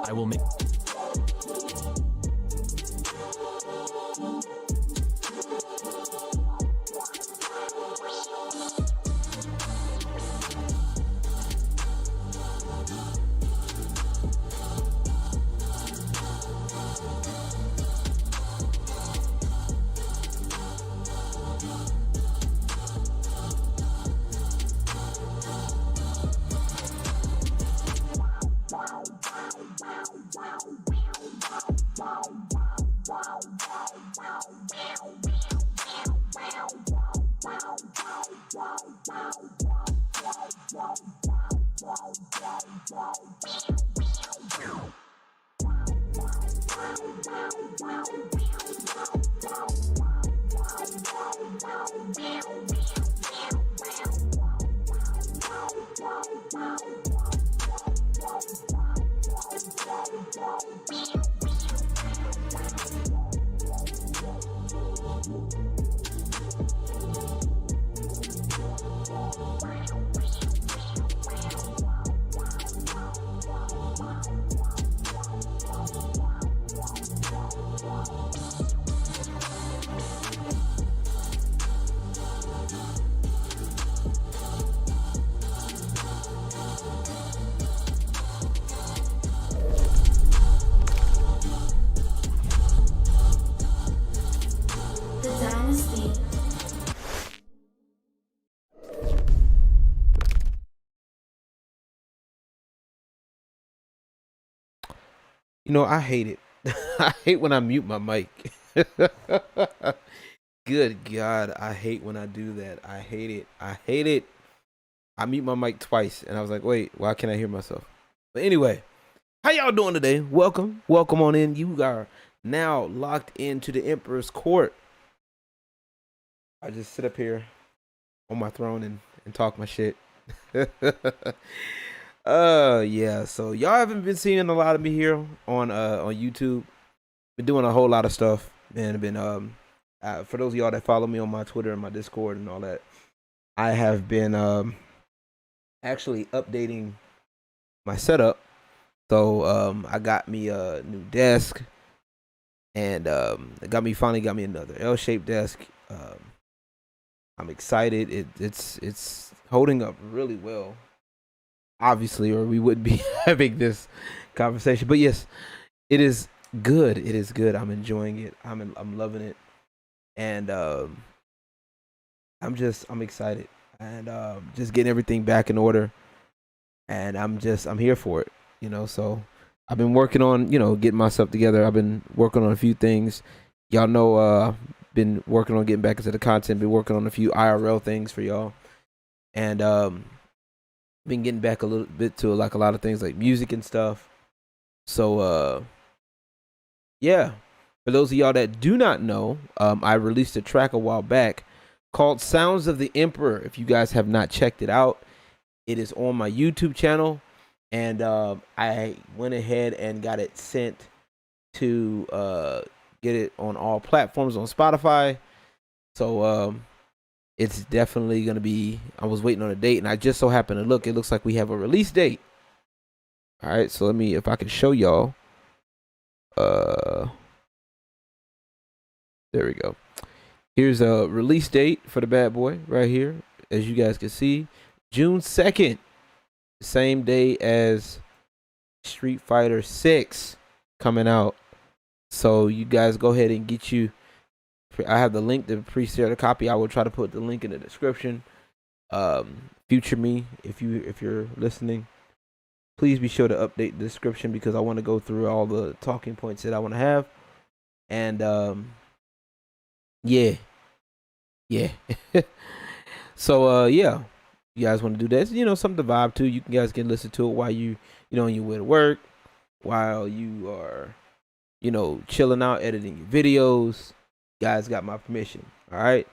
I will make. You know, I hate it. I hate when I mute my mic. Good God, I hate when I do that. I hate it. I hate it. I mute my mic twice, and I was like, wait, why can't I hear myself? But anyway, how y'all doing today? Welcome. Welcome on in. You are now locked into the Emperor's Court. I just sit up here on my throne and talk my shit. Yeah, so y'all haven't been seeing a lot of me here on YouTube. Been doing a whole lot of stuff, and been for those of y'all that follow me on my Twitter and my Discord and all that, I have been actually updating my setup. So I got me a new desk, and it finally got me another L-shaped desk. I'm excited. It's holding up really well, obviously, or we wouldn't be having this conversation. But yes, it is good. It is good. I'm enjoying it. I'm loving it, and I'm excited, and just getting everything back in order, and I'm here for it. You know, so I've been working on, getting myself together. I've been working on a few things. Y'all know, been working on getting back into the content. Been working on a few IRL things for y'all, and been getting back a little bit to like a lot of things like music and stuff. So yeah, for those of y'all that do not know, I released a track a while back called Sounds of the Emperor. If you guys have not checked it out, it is on my YouTube channel. And I went ahead and got it sent to get it on all platforms on Spotify. So it's definitely going to be, I was waiting on a date, and I just so happened to look. It looks like we have a release date. All right, so let me, if I can show y'all. There we go. Here's a release date for the bad boy right here. As you guys can see, June 2nd. Same day as Street Fighter 6 coming out. So you guys go ahead and get you. I have the link to pre-order the copy. I will try to put the link in the description. Future me, if you're listening, please be sure to update the description because I want to go through all the talking points that I want to have. And yeah. So yeah, you guys want to do this? Something to vibe to. You guys can listen to it while on your way to work, while you are, chilling out, editing your videos. You guys got my permission. All right,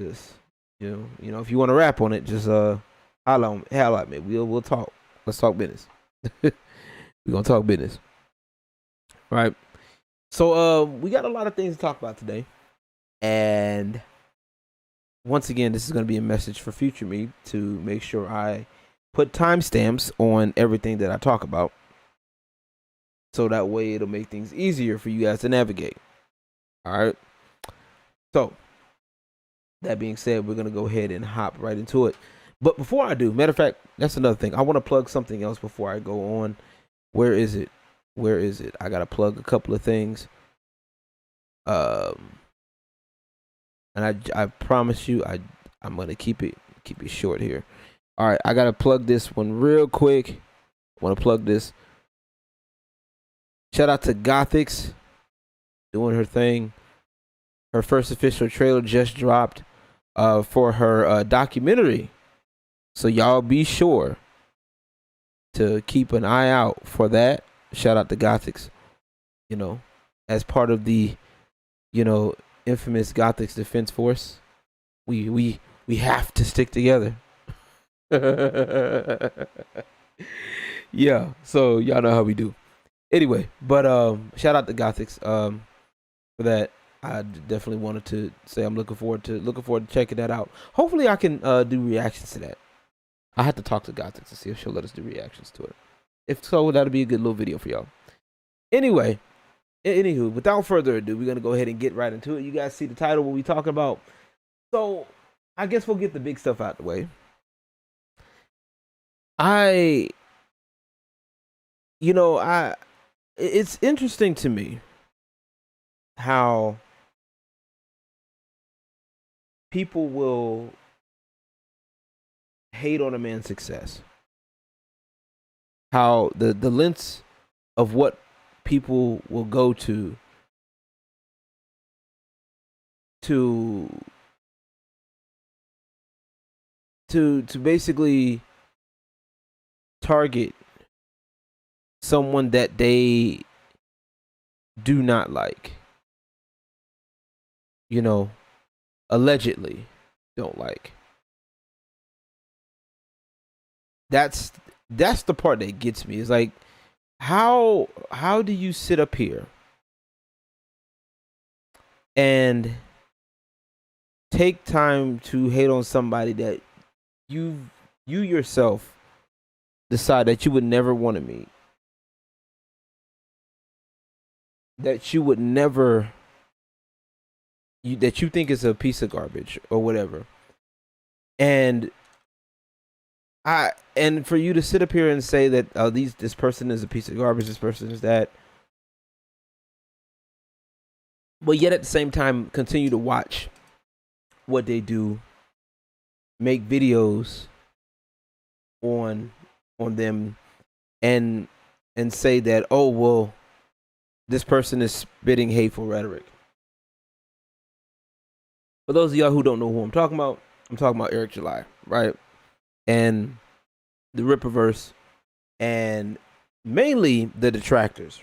just if you want to rap on it, just holla at me. We'll talk. Let's talk business. We're gonna talk business. All right. So we got a lot of things to talk about today, and once again, this is going to be a message for future me to make sure I put timestamps on everything that I talk about, so that way it'll make things easier for you guys to navigate. All right. So that being said, we're going to go ahead and hop right into it. But before I do, matter of fact, that's another thing. I want to plug something else before I go on. Where is it? I got to plug a couple of things. And I promise you, I'm gonna keep it short here. All right, I gotta plug this one real quick. I want to plug this. Shout out to Gothix doing her thing. Her first official trailer just dropped for her documentary. So y'all be sure to keep an eye out for that. Shout out to Gothix. As part of the, infamous Gothix Defense Force, we have to stick together. Yeah, so y'all know how we do. Anyway, but shout out to Gothix for that. I definitely wanted to say I'm looking forward to checking that out. Hopefully I can do reactions to that. I have to talk to Gothix to see if she'll let us do reactions to it. If so, that'll be a good little video for y'all. Anyway, anywho, without further ado, we're gonna go ahead and get right into it. You guys see the title, what we talking about. So I guess we'll get the big stuff out the way. It's interesting to me how people will hate on a man's success. How the lengths of what people will go to basically target someone that they do not like, allegedly don't like. That's the part that gets me. It's like, how do you sit up here and take time to hate on somebody that you yourself decide that you would never want to meet, that you would never, that you think is a piece of garbage or whatever, and for you to sit up here and say that this person is a piece of garbage, this person is that, but yet at the same time continue to watch what they do, make videos on them, and say that, oh well, this person is spitting hateful rhetoric. For those of y'all who don't know who I'm talking about Eric July, right? And the Rippaverse, and mainly the detractors.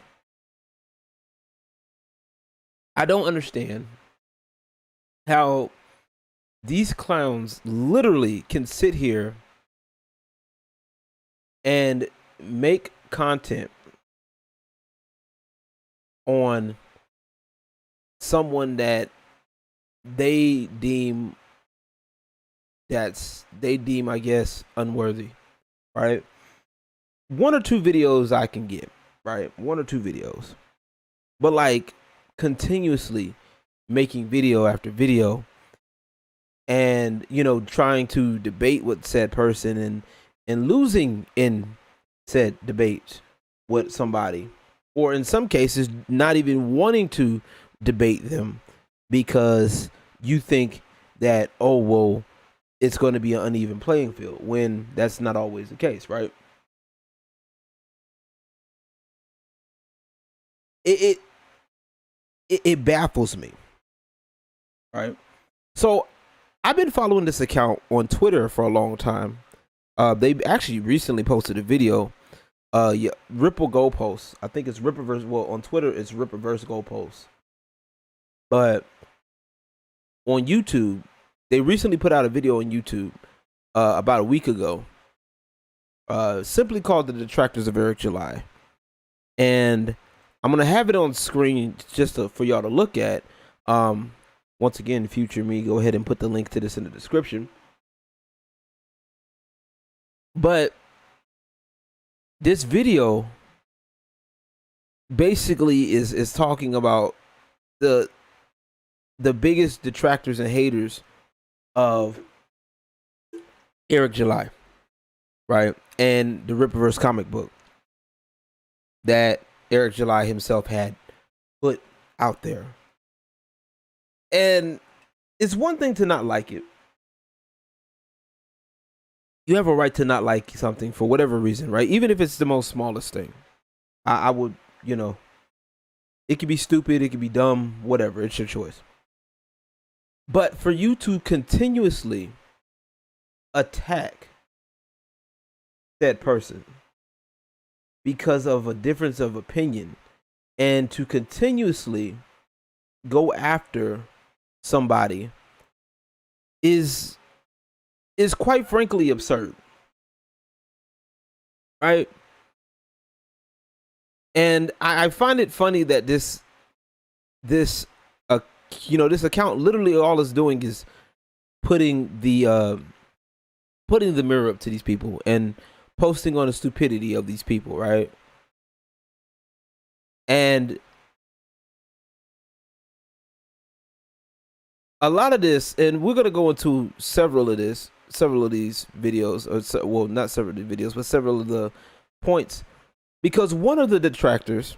I don't understand how these clowns literally can sit here and make content on someone that they deem, I guess, unworthy, right? One or two videos I can get, right? One or two videos. But like continuously making video after video and, trying to debate with said person and losing in said debate with somebody, or in some cases not even wanting to debate them because you think that, oh well, it's going to be an uneven playing field when that's not always the case, right? It baffles me, right? So I've been following this account on Twitter for a long time. They actually recently posted a video. Yeah, Ripple Goalpost. I think it's Rippaverse. Well, on Twitter it's Rippaverse Goalpost. But on YouTube, they recently put out a video on YouTube about a week ago, simply called "The Detractors of Eric July," and I'm gonna have it on screen just for y'all to look at. Once again, future me, go ahead and put the link to this in the description. But this video basically is talking about the biggest detractors and haters of Eric July, right? And the Rippaverse comic book that Eric July himself had put out there. And it's one thing to not like it. You have a right to not like something for whatever reason, right? Even if it's the most smallest thing. I would, it could be stupid, it could be dumb, whatever. It's your choice. But for you to continuously attack that person because of a difference of opinion, and to continuously go after somebody is quite frankly absurd, right? And I find it funny that this account literally all it's doing is putting the mirror up to these people and posting on the stupidity of these people, right? And a lot of this, and we're gonna go into several of these videos, well, not several of the videos, but several of the points, because one of the detractors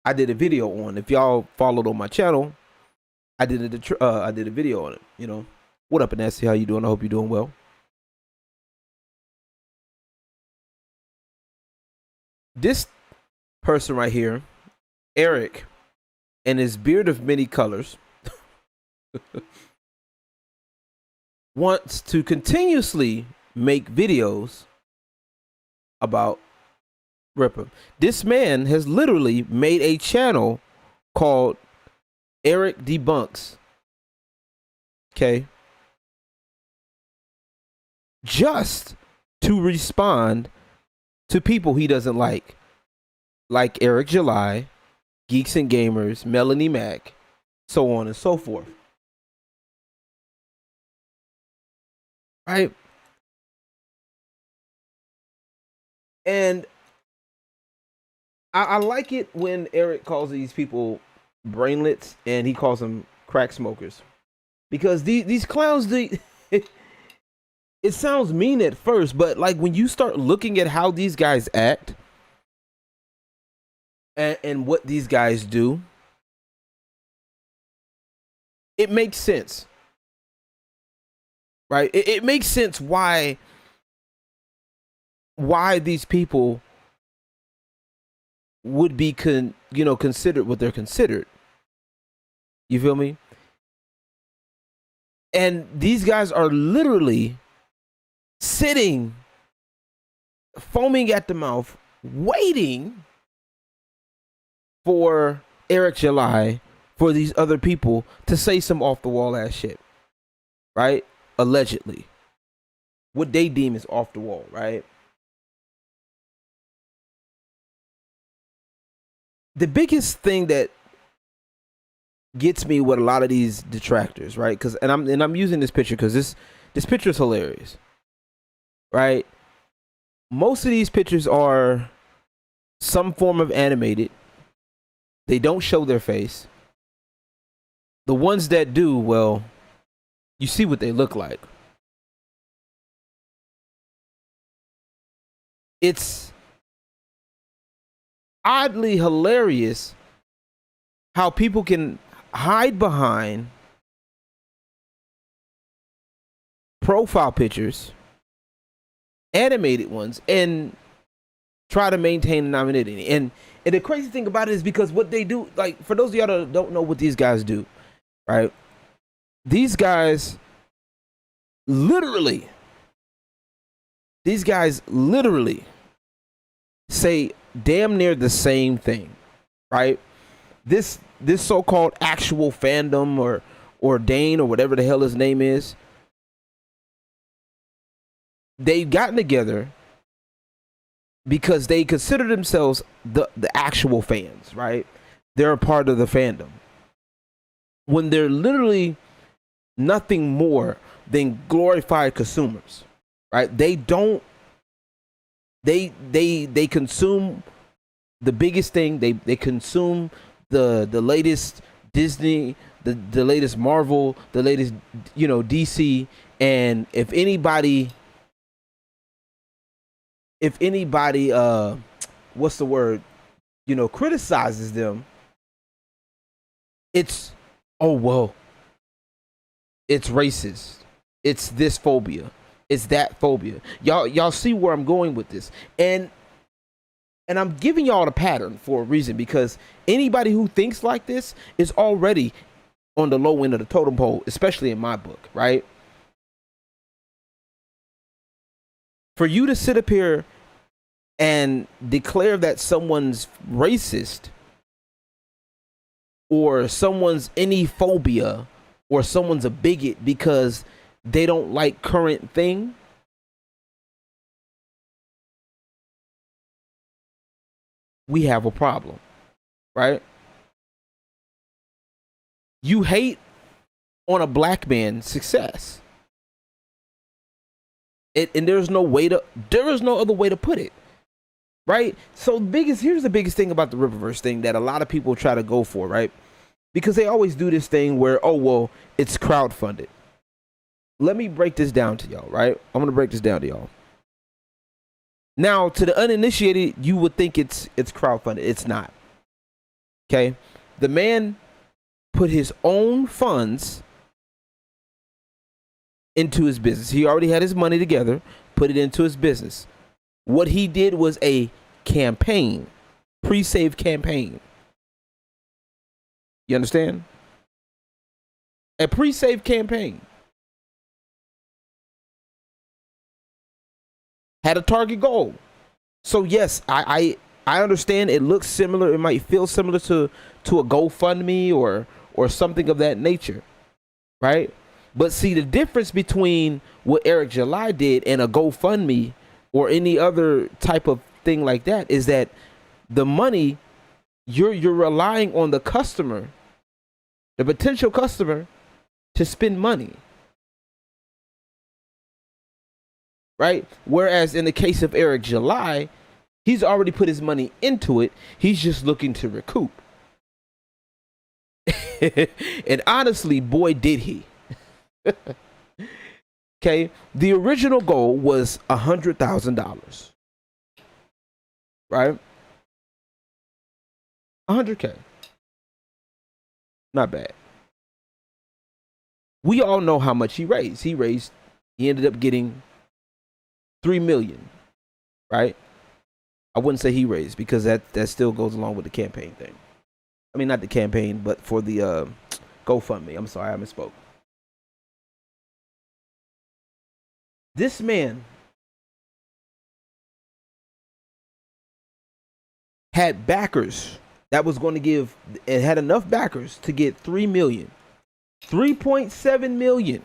I did a video on. If y'all followed on my channel, I did a video on it. What up, Nasty? How you doing? I hope you're doing well. This person right here, Eric, and his beard of many colors, wants to continuously make videos about Ripper. This man has literally made a channel called Eric Debunks. Okay. Just to respond to people he doesn't like Eric July, Geeks and Gamers, Melanie Mac, so on and so forth. Right? And I like it when Eric calls these people brainlets and he calls them crack smokers. Because these clowns, it sounds mean at first, but like when you start looking at how these guys act and what these guys do, it makes sense. Right? It makes sense why these people would be considered what they're considered. You feel me? And these guys are literally sitting, foaming at the mouth, waiting for Eric July, for these other people to say some off the wall ass shit. Right? Allegedly. What they deem is off the wall, right? The biggest thing that gets me with a lot of these detractors, right? I'm using this picture because this picture is hilarious, right? Most of these pictures are some form of animated. They don't show their face. The ones that do, well, you see what they look like. It's oddly hilarious how people can hide behind profile pictures, animated ones, and try to maintain anonymity. And the crazy thing about it is because what they do, like, for those of y'all that don't know what these guys do, right? These guys literally say damn near the same thing, right? This so-called actual fandom or Dane or whatever the hell his name is, they've gotten together because they consider themselves the actual fans, right? They're a part of the fandom. When they're literally nothing more than glorified consumers, right? They consume the biggest thing. They consume the latest Disney, the latest Marvel, the latest, DC. And if anybody what's the word, criticizes them, it's, oh well, it's racist, it's this phobia, it's that phobia. Y'all see where I'm going with this, and I'm giving y'all the pattern for a reason, because anybody who thinks like this is already on the low end of the totem pole, especially in my book, right? For you to sit up here and declare that someone's racist or someone's any phobia or someone's a bigot because they don't like current thing, we have a problem, right? You hate on a black man's success. And there is no other way to put it, right? So here's the biggest thing about the Rippaverse thing that a lot of people try to go for, right? Because they always do this thing where, oh, well, it's crowdfunded. Let me break this down to y'all, right? I'm going to break this down to y'all. Now, to the uninitiated, you would think it's crowdfunded. It's not. Okay? The man put his own funds into his business. He already had his money together, put it into his business. What he did was a campaign, pre-save campaign. You understand? A pre-save campaign. Had a target goal. So yes, I understand it looks similar. It might feel similar to a GoFundMe or something of that nature, right? But see, the difference between what Eric July did and a GoFundMe or any other type of thing like that is that the money, you're relying on the customer, the potential customer, to spend money. Right? Whereas in the case of Eric July, he's already put his money into it. He's just looking to recoup. And honestly, boy, did he. Okay, the original goal was $100,000, right? $100K, not bad. We all know how much he raised. He ended up getting $3 million, right? I wouldn't say he raised, because that still goes along with the campaign thing. I mean, not the campaign, but for the GoFundMe. I'm sorry, I misspoke. This man had backers that was going to give, it had enough backers to get 3 million, 3.7 million.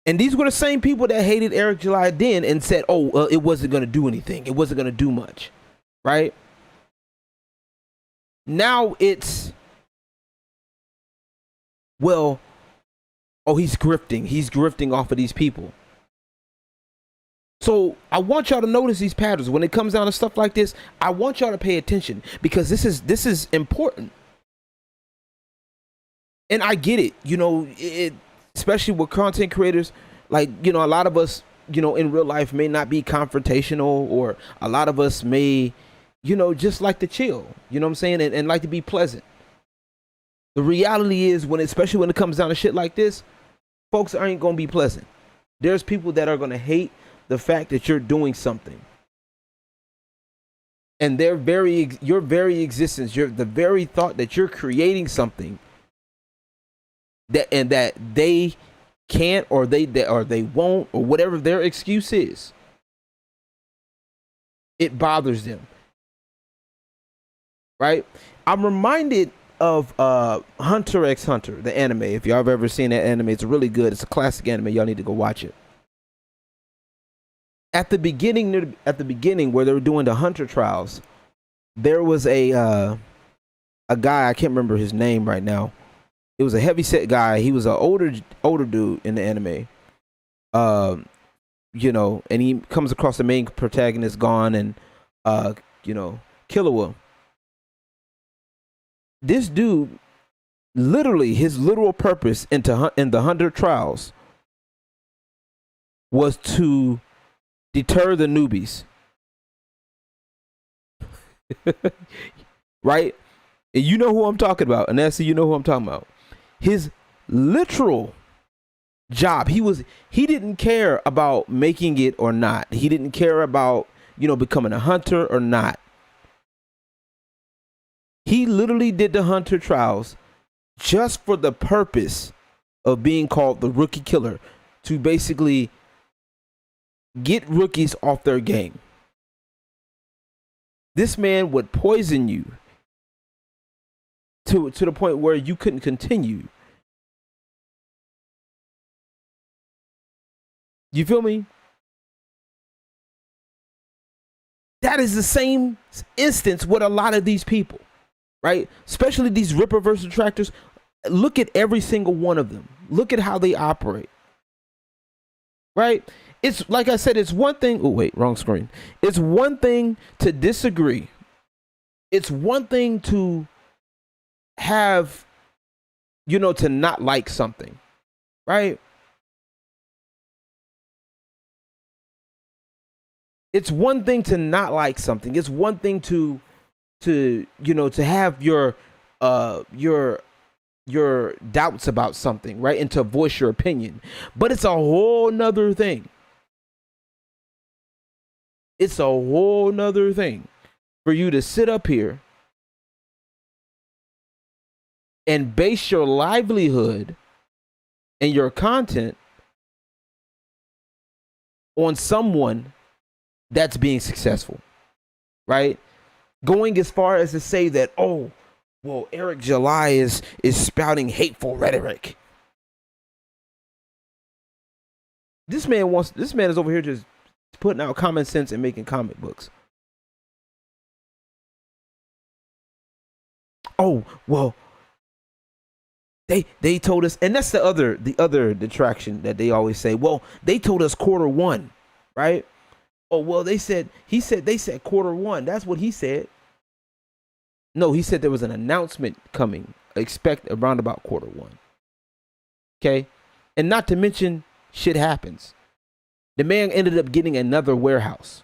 And these were the same people that hated Eric July then and said, oh, well, it wasn't going to do anything. It wasn't going to do much, right? Now it's, well, oh, he's grifting. He's grifting off of these people. So I want y'all to notice these patterns. When it comes down to stuff like this, I want y'all to pay attention, because this is important. And I get it, especially with content creators, like, a lot of us, in real life may not be confrontational, or a lot of us may, just like to chill, you know what I'm saying? And like to be pleasant. The reality is, especially when it comes down to shit like this, folks aren't gonna be pleasant. There's people that are gonna hate the fact that you're doing something, and your very existence, the very thought that you're creating something that they can't, or they won't, or whatever their excuse is, it bothers them. Right? I'm reminded of Hunter x Hunter, the anime. If y'all have ever seen that anime, it's really good. It's a classic anime. Y'all need to go watch it. At the beginning, where they were doing the Hunter trials, there was a guy, I can't remember his name right now. It was a heavyset guy. He was an older dude in the anime. You know, and he comes across the main protagonist, Gon, and you know, Killua. This dude, literally, his literal purpose in the Hunter trials was to deter the newbies. Right? And you know who I'm talking about. And that's, you know who I'm talking about. His literal job, he didn't care about making it or not. He didn't care about, you know, becoming a hunter or not. He literally did the Hunter trials just for the purpose of being called the rookie killer, to basically get rookies off their game. This man would poison you to the point where you couldn't continue. You feel me? That is the same instance with a lot of these people. Right? Especially these Rippaverse Detractors. Look at every single one of them. Look at how they operate. Right? It's like I said, it's one thing. Oh, wait, wrong screen. It's one thing to disagree. It's one thing to have, you know, to not like something. Right? It's one thing to not like something. It's one thing to you know, to have your doubts about something, right? And to voice your opinion. But it's a whole nother thing. It's a whole nother thing for you to sit up here and base your livelihood and your content on someone that's being successful, right? Going as far as to say that, oh, well, Eric July is spouting hateful rhetoric. This man is over here just putting out common sense and making comic books. Oh, well, they told us, and that's the other detraction that they always say. Well, they told us Q1, right? Oh, well, they said Q1. That's what he said. No, he said there was an announcement coming. Expect around about Q1. Okay? And not to mention, shit happens. The man ended up getting another warehouse.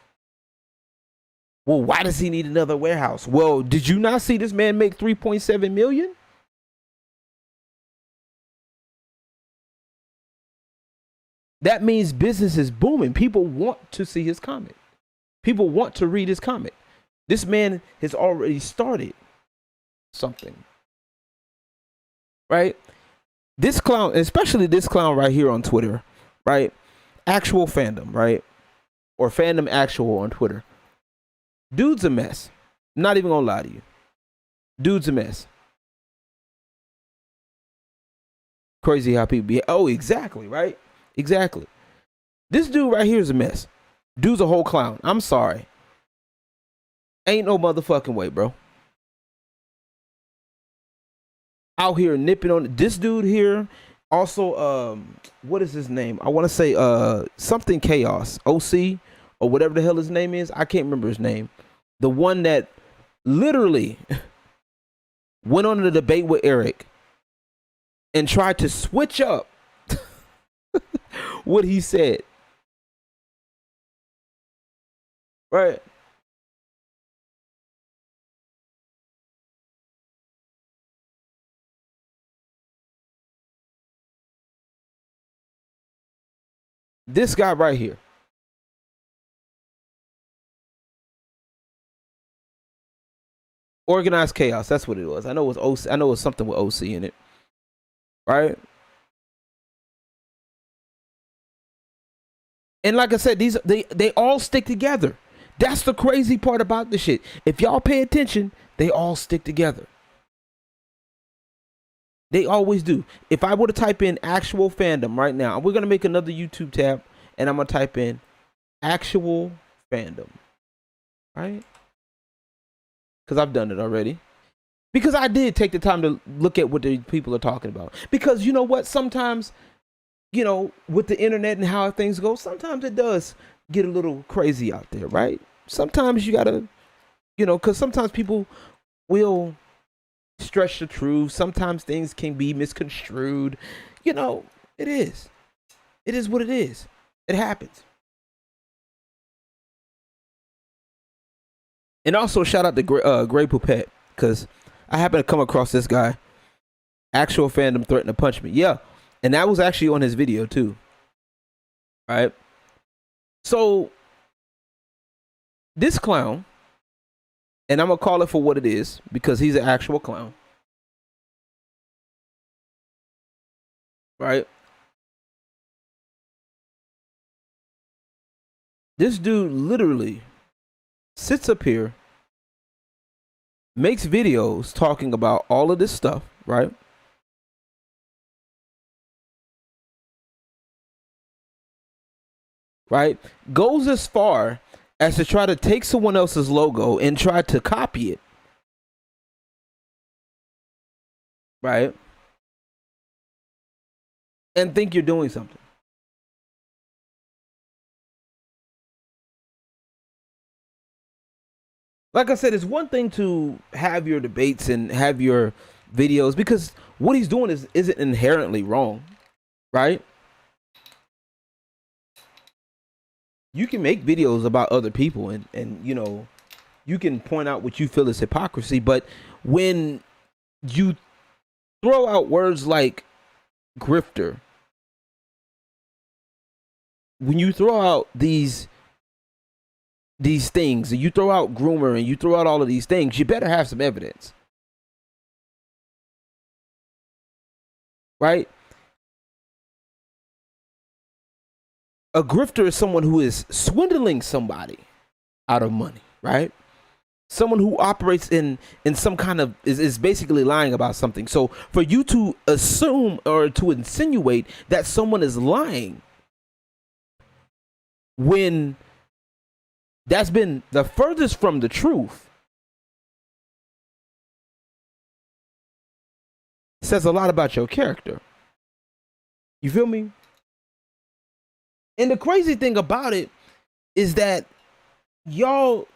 Well, why does he need another warehouse? Well, did you not see this man make $3.7 million? That means business is booming. People want to see his comic. People want to read his comic. This man has already started something. Right? This clown, especially this clown right here on Twitter, right? Actual fandom, right? Or fandom actual on Twitter. Dude's a mess. I'm not even gonna lie to you. Dude's a mess. Crazy how people be. Oh, exactly, right? Exactly. This dude right here is a mess. Dude's a whole clown. I'm sorry. Ain't no motherfucking way, bro. Out here nipping on this dude here. Also, what is his name? I want to say something Chaos. OC or whatever the hell his name is. I can't remember his name. The one that literally went on a debate with Eric and tried to switch up what he said. Right. This guy right here. Organized chaos. That's what it was. I know it was OC. I know it was something with OC in it. Right? And like I said, they all stick together. That's the crazy part about this shit. If y'all pay attention, they all stick together. They always do. If I were to type in actual fandom right now, we're going to make another YouTube tab, and I'm going to type in actual fandom. Right? Because I've done it already. Because I did take the time to look at what the people are talking about. Because you know what? Sometimes, you know, with the internet and how things go, sometimes it does get a little crazy out there, right? Sometimes you gotta, you know, because sometimes people will stretch the truth. Sometimes things can be misconstrued. You know, it is. It is what it is. It happens. And also shout out to Grey Poupette, because I happened to come across this guy. Actual fandom threatened to punch me. Yeah. And that was actually on his video too. Right? So this clown, and I'm going to call it for what it is, because he's an actual clown. Right? This dude literally sits up here, makes videos talking about all of this stuff, right? Right? Goes as far as to try to take someone else's logo and try to copy it. Right? And think you're doing something. Like I said, it's one thing to have your debates and have your videos, because what he's doing isn't inherently wrong, right? You can make videos about other people and you know, you can point out what you feel is hypocrisy, but when you throw out words like grifter, when you throw out these things, and you throw out groomer, and you throw out all of these things, you better have some evidence. Right? A grifter is someone who is swindling somebody out of money, right? Someone who operates in some kind of, is basically lying about something. So for you to assume or to insinuate that someone is lying when that's been the furthest from the truth, says a lot about your character. You feel me? And the crazy thing about it is that y'all,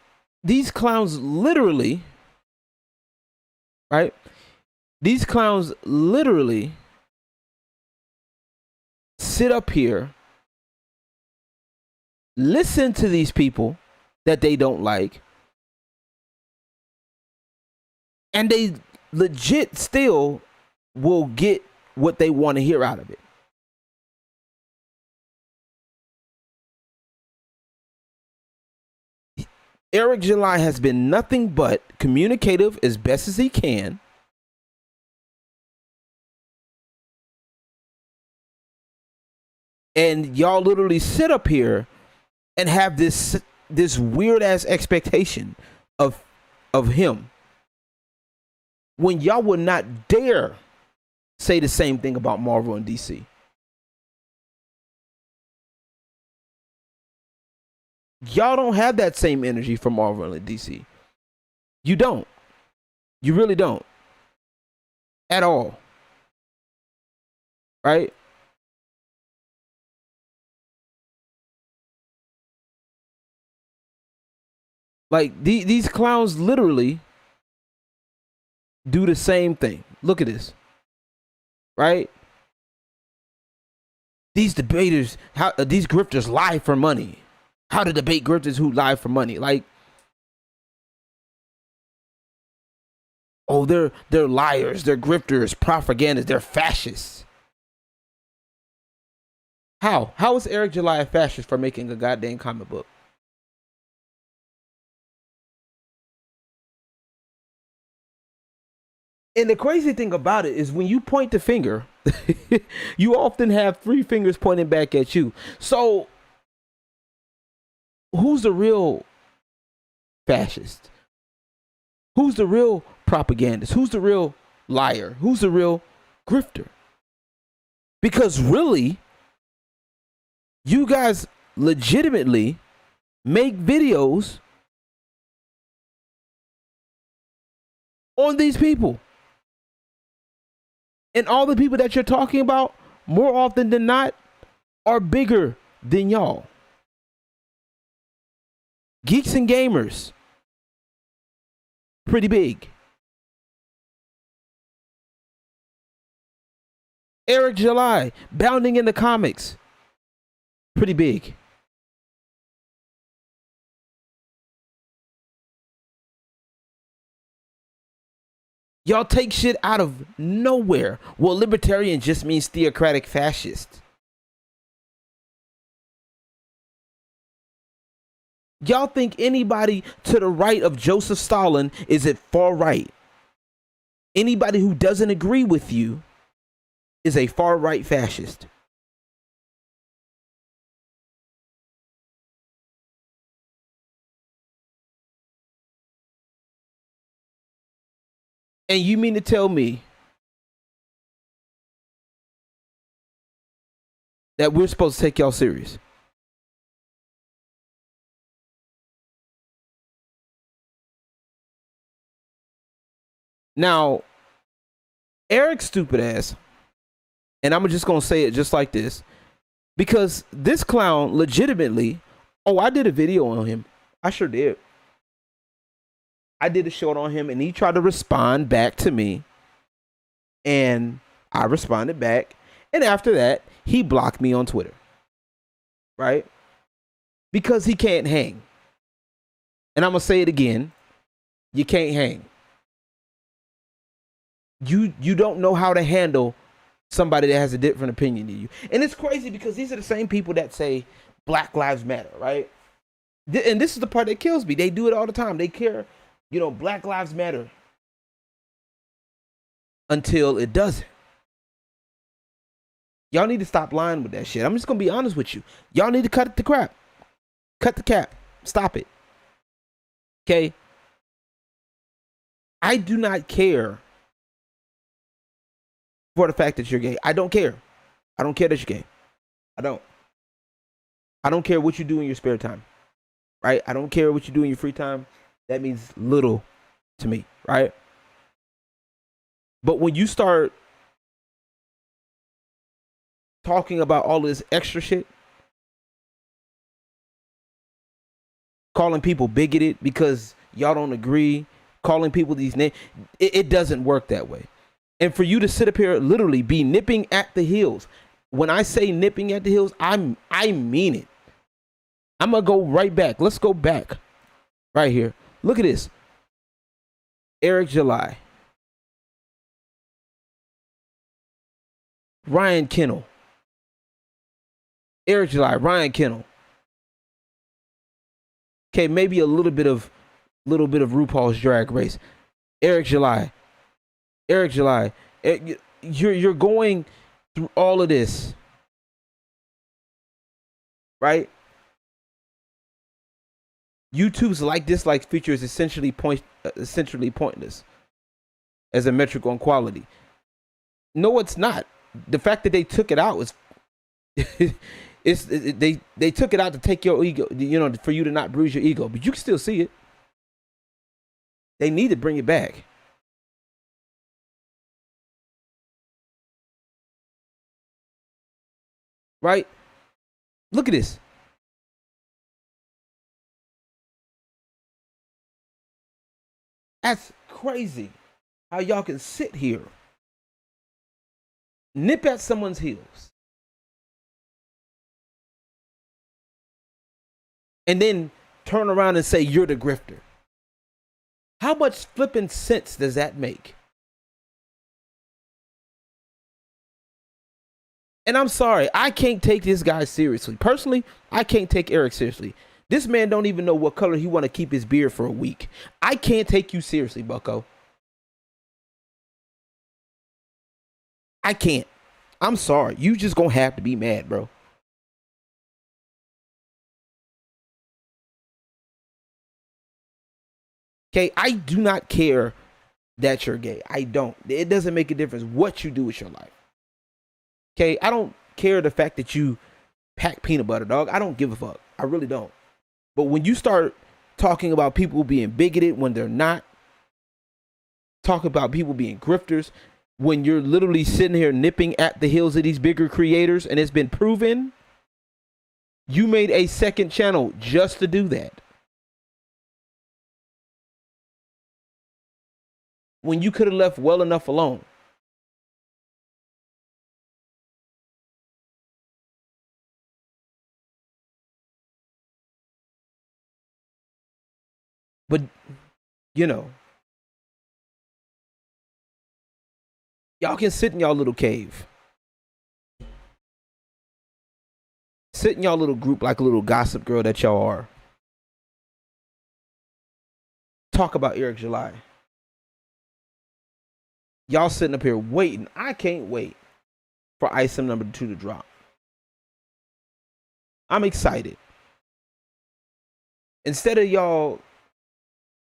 these clowns literally, right? These clowns literally sit up here, listen to these people that they don't like, and they legit still will get what they want to hear out of it. Eric July has been nothing but communicative as best as he can. And y'all literally sit up here and have this weird ass expectation of him, when y'all would not dare say the same thing about Marvel and DC. Y'all don't have that same energy for Marvel and DC. You don't. You really don't. At all. Right? Like, these clowns literally do the same thing. Look at this. Right? These debaters, these grifters lie for money. How to debate grifters who lie for money. Like, oh, they're liars, they're grifters, propagandists, they're fascists. How? How is Eric July a fascist for making a goddamn comic book? And the crazy thing about it is when you point the finger, you often have three fingers pointing back at you. So, who's the real fascist? Who's the real propagandist? Who's the real liar? Who's the real grifter? Because really, you guys legitimately make videos on these people. And all the people that you're talking about, more often than not, are bigger than y'all. Geeks and Gamers, pretty big. Eric July, Bounding in the Comics, pretty big. Y'all take shit out of nowhere. Well, libertarian just means theocratic fascist. Y'all think anybody to the right of Joseph Stalin is at far right. Anybody who doesn't agree with you is a far right fascist. And you mean to tell me that we're supposed to take y'all serious? Now, Eric's stupid ass, and I'm just going to say it just like this, because this clown legitimately, I did a video on him. I sure did. I did a short on him, and he tried to respond back to me, and I responded back, and after that, he blocked me on Twitter, right? Because he can't hang. And I'm going to say it again. You can't hang. You don't know how to handle somebody that has a different opinion than you. And it's crazy because these are the same people that say Black Lives Matter, right? And this is the part that kills me. They do it all the time. They care, Black Lives Matter until it doesn't. Y'all need to stop lying with that shit. I'm just going to be honest with you. Y'all need to cut the crap. Cut the cap. Stop it. Okay? I do not care for the fact that you're gay. I don't care. I don't care that you're gay. I don't care what you do in your spare time. Right? I don't care what you do in your free time. That means little to me, right? But when you start talking about all this extra shit, calling people bigoted because y'all don't agree, calling people these names, it doesn't work that way. And for you to sit up here literally be nipping at the heels. When I say nipping at the heels, I mean it. I'm going to go right back. Let's go back right here. Look at this. Eric July. Ryan Kennel. Eric July, Ryan Kennel. Okay, maybe a little bit of RuPaul's Drag Race. Eric July. You're going through all of this, right? YouTube's dislike feature is essentially pointless as a metric on quality. No, it's not. The fact that they took it out was they took it out to take your ego, for you to not bruise your ego, but you can still see it. They need to bring it back. Right? Look at this. That's crazy how y'all can sit here, nip at someone's heels, and then turn around and say you're the grifter. How much flipping sense does that make? And I'm sorry, I can't take this guy seriously. Personally, I can't take Eric seriously. This man don't even know what color he want to keep his beard for a week. I can't take you seriously, bucko. I can't. I'm sorry. You just gonna have to be mad, bro. Okay, I do not care that you're gay. I don't. It doesn't make a difference what you do with your life. Okay, I don't care the fact that you pack peanut butter, dog. I don't give a fuck. I really don't. But when you start talking about people being bigoted when they're not, talking about people being grifters, when you're literally sitting here nipping at the heels of these bigger creators, and it's been proven, you made a second channel just to do that. When you could have left well enough alone. But, you know, y'all can sit in y'all little cave. Sit in y'all little group like a little gossip girl that y'all are. Talk about Eric July. Y'all sitting up here waiting. I can't wait for item number 2 to drop. I'm excited. Instead of y'all,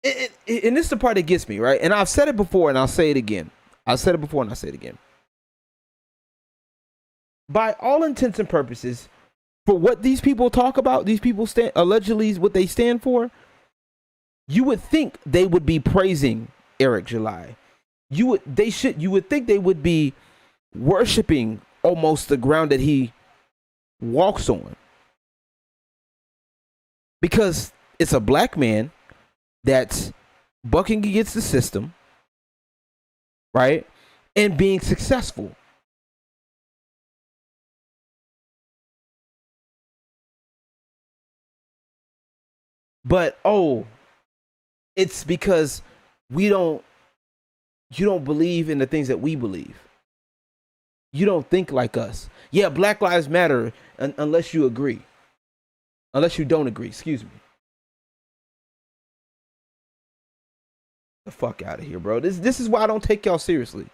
and this is the part that gets me, right? And I've said it before and I'll say it again. I've said it before and I'll say it again. By all intents and purposes, for what these people talk about, these people allegedly what they stand for, you would think they would be praising Eric July. You would think they would be worshiping almost the ground that he walks on. Because it's a black man that's bucking against the system, right? And being successful. But it's because you don't believe in the things that we believe. You don't think like us. Yeah, Black Lives Matter unless you agree. Unless you don't agree, excuse me. The fuck out of here, bro. This is why I don't take y'all seriously.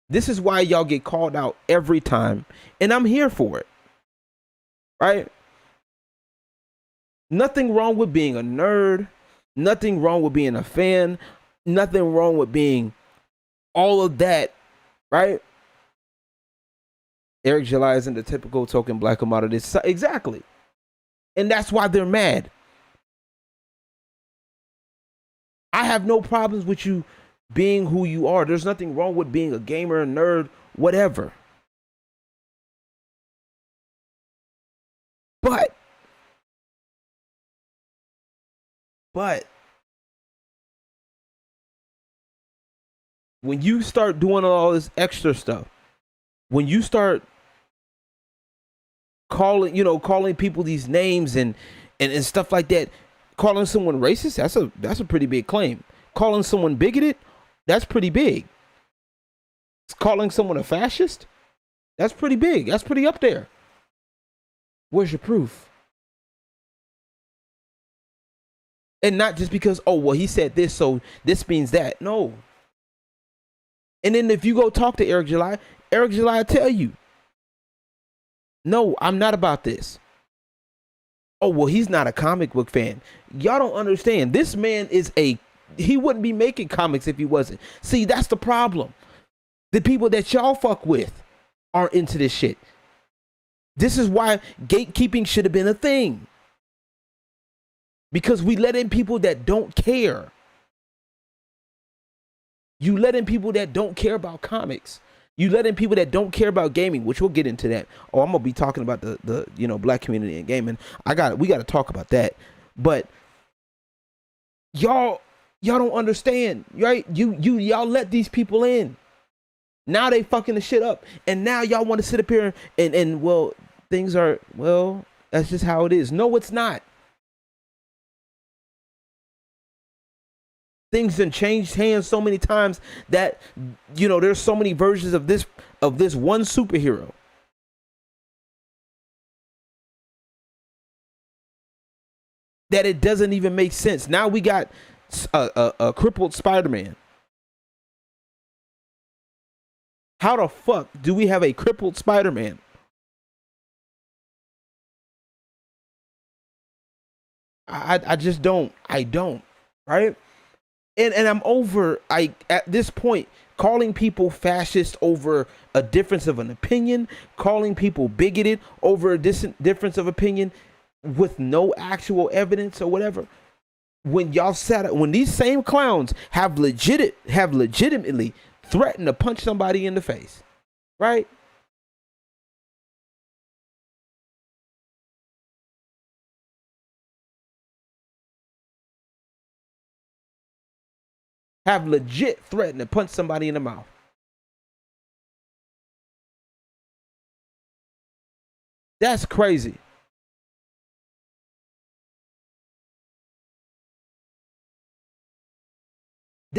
This is why y'all get called out every time. And I'm here for it. Right? Nothing wrong with being a nerd. Nothing wrong with being a fan. Nothing wrong with being all of that, right? Eric July isn't the typical token black commodity. Exactly. And that's why they're mad. I have no problems with you being who you are. There's nothing wrong with being a gamer, a nerd, whatever. But when you start doing all this extra stuff, when you start calling people these names and stuff like that, calling someone racist, that's a pretty big claim. Calling someone bigoted, that's pretty big. Calling someone a fascist, that's pretty big. That's pretty up there. Where's your proof? And not just because, he said this, so this means that. No. And then if you go talk to Eric July will tell you, no, I'm not about this. He's not a comic book fan. Y'all don't understand. This man he wouldn't be making comics if he wasn't. See, that's the problem. The people that y'all fuck with aren't into this shit. This is why gatekeeping should have been a thing. Because we let in people that don't care. You let in people that don't care about comics. You let in people that don't care about gaming, which we'll get into that. I'm gonna be talking about the black community and gaming. We got to talk about that. But y'all don't understand, right? Y'all let these people in. Now they fucking the shit up, and now y'all want to sit up here and things are that's just how it is. No, it's not. Things have changed hands so many times that there's so many versions of this one superhero. that it doesn't even make sense. Now we got a crippled Spider-Man. How the fuck do we have a crippled Spider-Man? I just don't. I don't. Right? And I'm over, at this point, calling people fascist over a difference of an opinion, calling people bigoted over a difference of opinion with no actual evidence or whatever. When these same clowns have legitimately threatened to punch somebody in the face, right? Have legit threatened to punch somebody in the mouth. That's crazy.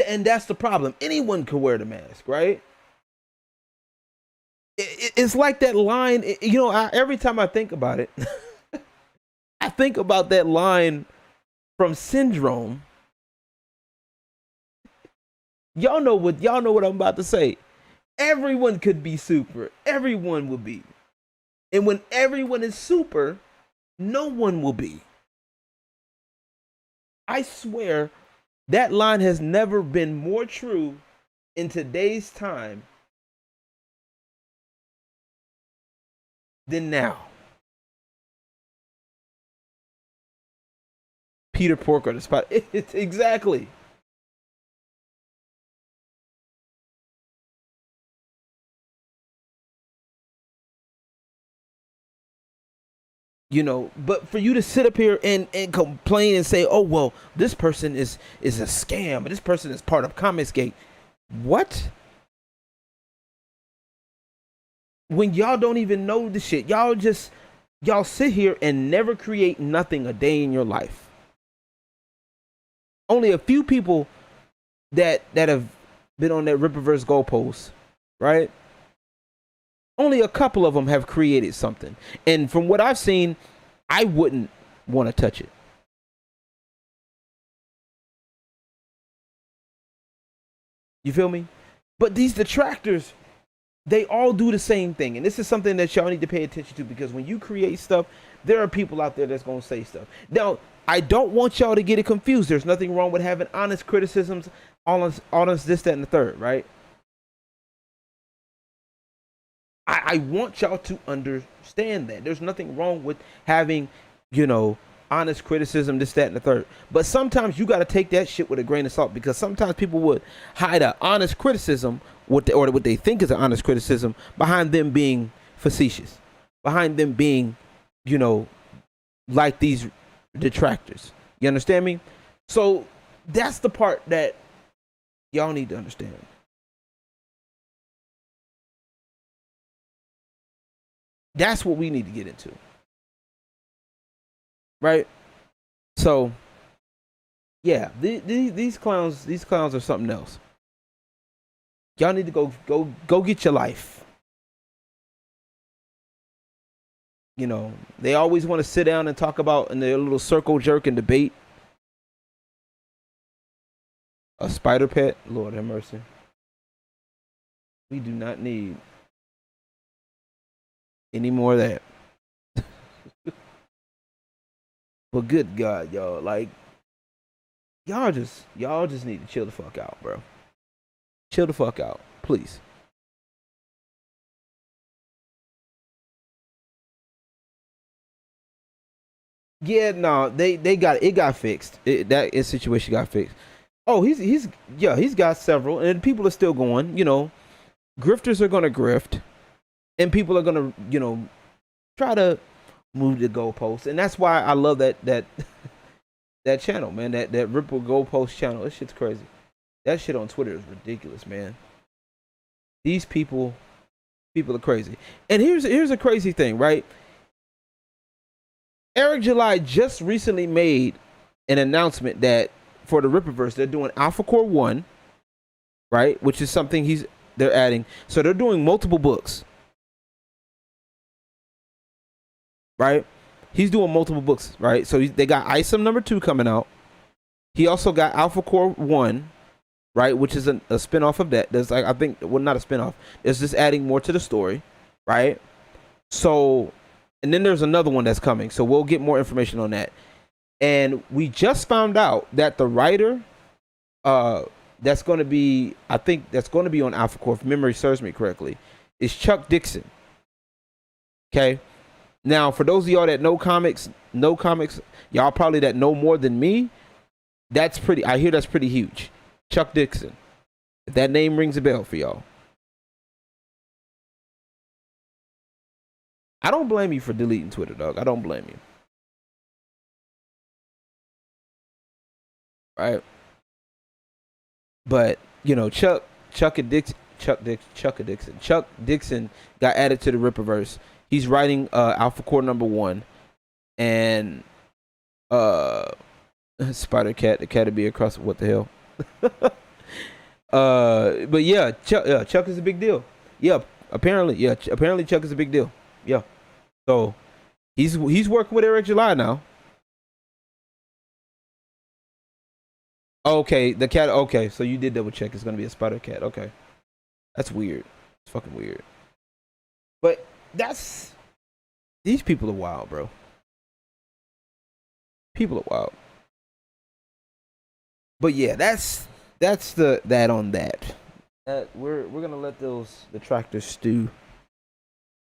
And that's the problem. Anyone can wear the mask, right? It's like that line, every time I think about it, I think about that line from Syndrome. Y'all know what I'm about to say. Everyone could be super. Everyone will be. And when everyone is super, no one will be. I swear that line has never been more true in today's time than now. Peter Porker, the spot. Exactly. But for you to sit up here and complain and say, oh, well, this person is a scam, this person is part of Comicsgate. What? When y'all don't even know the shit, y'all sit here and never create nothing a day in your life. Only a few people that have been on that Rippaverse goalpost, right? Only a couple of them have created something. And from what I've seen, I wouldn't want to touch it. You feel me? But these detractors, they all do the same thing. And this is something that y'all need to pay attention to, because when you create stuff, there are people out there that's going to say stuff. Now, I don't want y'all to get it confused. There's nothing wrong with having honest criticisms, honest this, that, and the third, right? I want y'all to understand that. There's nothing wrong with having, honest criticism, this, that, and the third. But sometimes you got to take that shit with a grain of salt, because sometimes people would hide an honest criticism, or what they think is an honest criticism, behind them being facetious, behind them being, like these detractors. You understand me? So that's the part that y'all need to understand. That's what we need to get into. Right? So, yeah, these clowns are something else. Y'all need to go get your life. They always want to sit down and talk about in their little circle jerk and debate. A spider pet? Lord have mercy. We do not need any more of that. But good God, y'all, y'all just need to chill the fuck out, bro. Chill the fuck out, please. Yeah, no, they got fixed. That situation got fixed. Oh, he's got several, and people are still going. Grifters are gonna grift, and people are gonna try to move the goalposts, and that's why I love that channel, man. That Ripple goalpost channel. That shit's crazy. That shit on Twitter is ridiculous, man. These people are crazy. And here's a crazy thing, right? Eric July just recently made an announcement that for the Rippaverse, they're doing Alpha Core 1, right? Which is something they're adding. So they're doing multiple books, right? he's doing multiple books, right? So they got ISOM #2 coming out. He also got Alpha Core 1, right, which is a spinoff of that. There's like, I think, well, not a spinoff. It's just adding more to the story, right? So, and then there's another one that's coming. So we'll get more information on that. And we just found out that the writer, that's going to be, I think that's going to be on Alpha Core, if memory serves me correctly, is Chuck Dixon. Okay. Now, for those of y'all that know comics, y'all probably that know more than me. That's pretty, I hear that's pretty huge. Chuck Dixon. If that name rings a bell for y'all. I don't blame you for deleting Twitter, dog. I don't blame you. Right? But, you know, Chuck Dixon got added to the Rippaverse. He's writing Alpha Core #1. And Spider Cat, the cat to be across, what the hell? But yeah, Chuck is a big deal. Yeah, apparently Chuck is a big deal. Yeah. So he's working with Eric July now. Okay, the cat. Okay, so you did double check. It's gonna be a Spider Cat. Okay, that's weird. It's fucking weird. But these people are wild, bro. People are wild. But yeah, that's that on that. We're gonna let those detractors stew.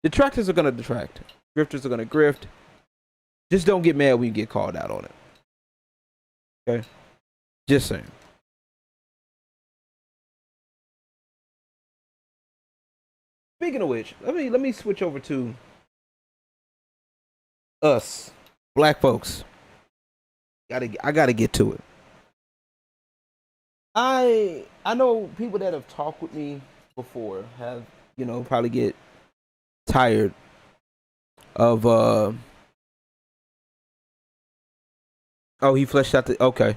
Detractors are gonna detract. Grifters are gonna grift. Just don't get mad when you get called out on it. Okay? Just saying. Speaking of which, let me switch over to us, black folks. I gotta get to it. I know people that have talked with me before have, you know, probably get tired of oh, he fleshed out the okay.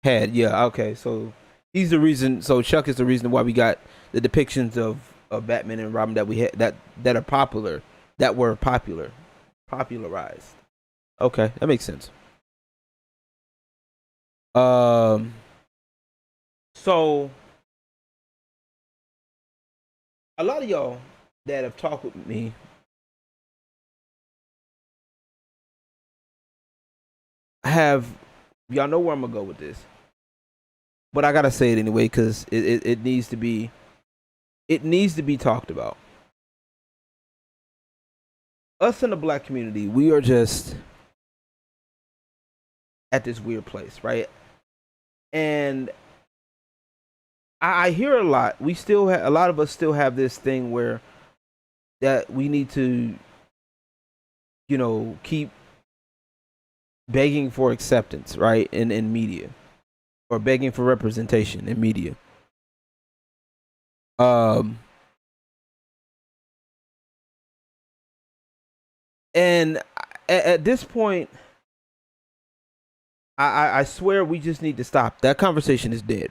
Okay, so he's the reason, so Chuck is the reason why we got the depictions of Batman and Robin that we had that are popular, that were popularized. Okay, that makes sense. So a lot of y'all that have talked with me y'all know where I'm gonna go with this, but I gotta say it anyway because it needs to be talked about. Us in the black community, we are just at this weird place, right? And I hear a lot. We still have, a lot of us still have this thing where that we need to, you know, keep begging for acceptance, right? In media, or begging for representation in media. And at this point, I swear we just need to stop. That conversation is dead.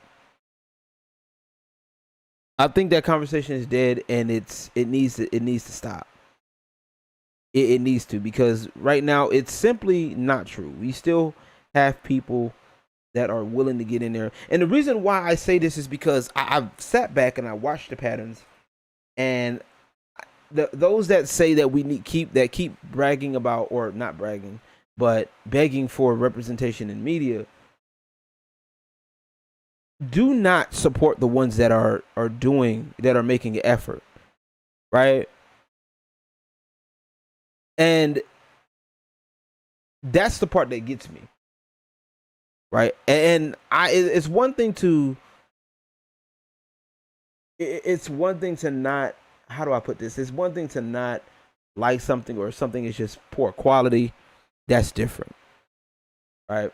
I think that conversation is dead, and it needs to stop. It needs to, because right now it's simply not true. We still have people that are willing to get in there, and the reason why I say this is because I've sat back and I watched the patterns, and those that say that we keep bragging about, or not bragging, but begging for representation in media, do not support the ones that are making an effort, right? And that's the part that gets me, right? And it's one thing to not, how do I put this? It's one thing to not like something, or something is just poor quality. That's different, right?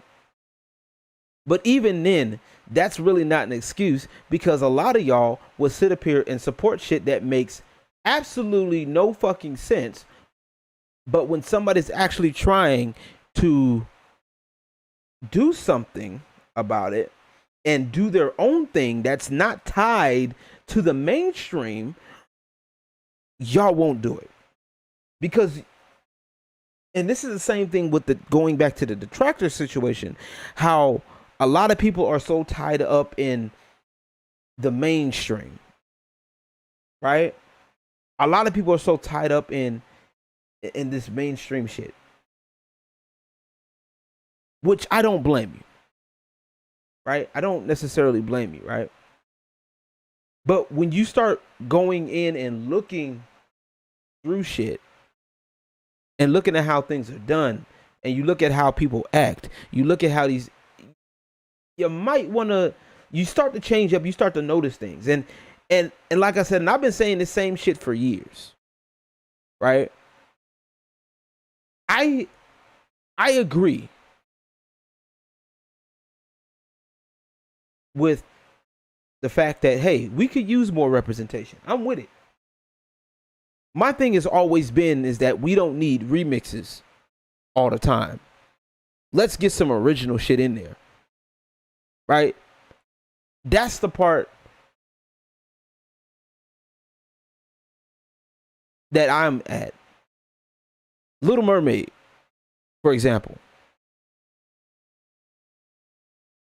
But even then, that's really not an excuse, because a lot of y'all will sit up here and support shit that makes absolutely no fucking sense. But when somebody's actually trying to do something about it and do their own thing that's not tied to the mainstream, y'all won't do it. Because And this is the same thing with the going back to the detractor situation, how a lot of people are so tied up in the mainstream, right? A lot of people are so tied up in this mainstream shit, which I don't blame you, right? I don't necessarily blame you, right? But when you start going in and looking through shit and looking at how things are done, and you look at how people act, you look at how these, you might want to, you start to change up, you start to notice things. And like I said, and I've been saying the same shit for years, right? I agree with the fact that, hey, we could use more representation. I'm with it. My thing has always been is that we don't need remixes all the time. Let's get some original shit in there, right? That's the part that I'm at. Little Mermaid, for example,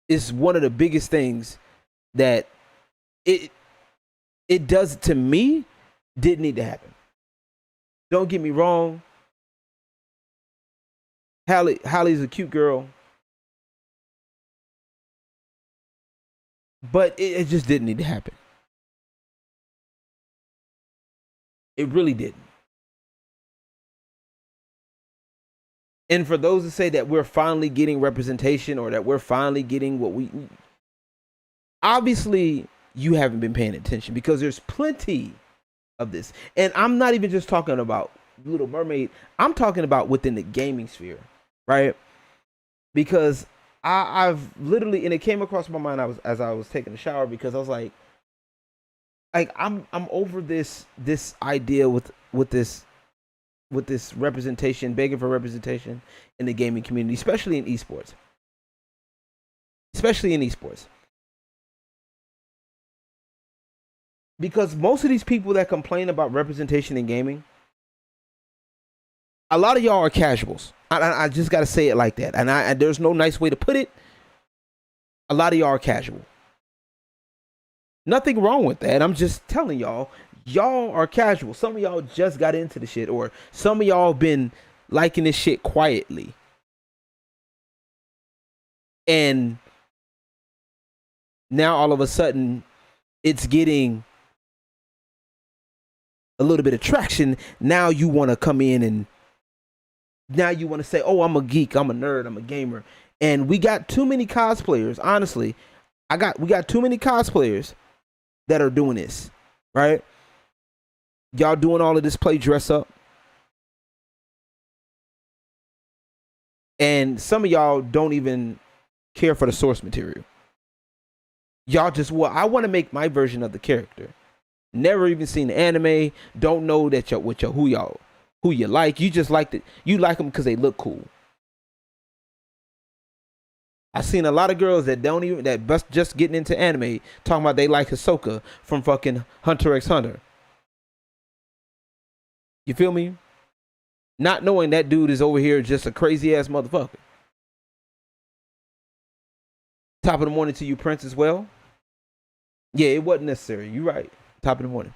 is one of the biggest things that it does to me didn't need to happen. Don't get me wrong. Halle's a cute girl, but it just didn't need to happen. It really didn't. And for those that say that we're finally getting representation or that we're finally getting what we, obviously you haven't been paying attention, because there's plenty of this. And I'm not even just talking about Little Mermaid. I'm talking about within the gaming sphere, right? Because I've literally, and it came across my mind as I was taking a shower, because I was like I'm over this idea with this representation, begging for representation in the gaming community, especially in esports. Because most of these people that complain about representation in gaming, a lot of y'all are casuals. I just got to say it like that. And there's no nice way to put it. A lot of y'all are casual. Nothing wrong with that. I'm just telling y'all are casual. Some of y'all just got into the shit, or some of y'all been liking this shit quietly. And now all of a sudden it's getting a little bit of traction. Now you want to come in and now you want to say, oh, I'm a geek, I'm a nerd, I'm a gamer. And we got too many cosplayers. Honestly, we got too many cosplayers that are doing this, right? Y'all doing all of this play dress up. And some of y'all don't even care for the source material. Y'all just, well, I want to make my version of the character. Never even seen the anime. Don't know that who you like. You just like that. You like them because they look cool. I've seen a lot of girls that just getting into anime talking about they like Hisoka from fucking Hunter x Hunter. You feel me? Not knowing that dude is over here just a crazy ass motherfucker. Top of the morning to you, Prince, as well. Yeah, it wasn't necessary. You're right. Top of the morning.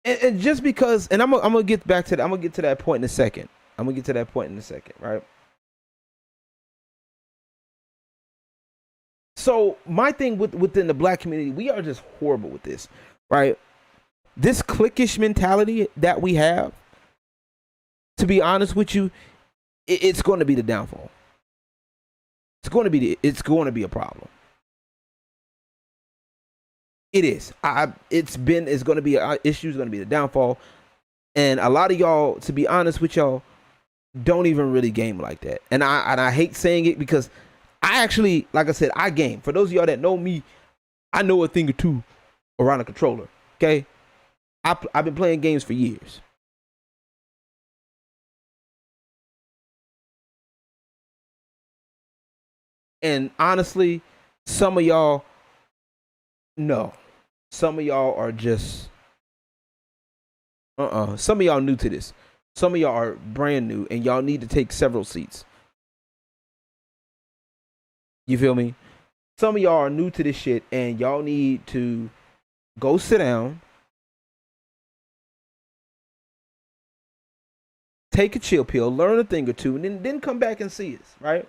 And just because, and I'm gonna get back to that. I'm gonna get to that point in a second. Right? So my thing within the black community, we are just horrible with this, right? This cliquish mentality that we have, to be honest with you, it's going to be the downfall. It's going to be a problem. It is. It's going to be an issue. It's going to be the downfall. And a lot of y'all, to be honest with y'all, don't even really game like that. And I hate saying it, because I actually, like I said, I game. For those of y'all that know me, I know a thing or two around a controller. Okay, I've been playing games for years. And honestly, some of y'all, no. Some of y'all are just, some of y'all new to this. Some of y'all are brand new, and y'all need to take several seats. You feel me? Some of y'all are new to this shit, and y'all need to go sit down, take a chill pill, learn a thing or two, and then come back and see us, right?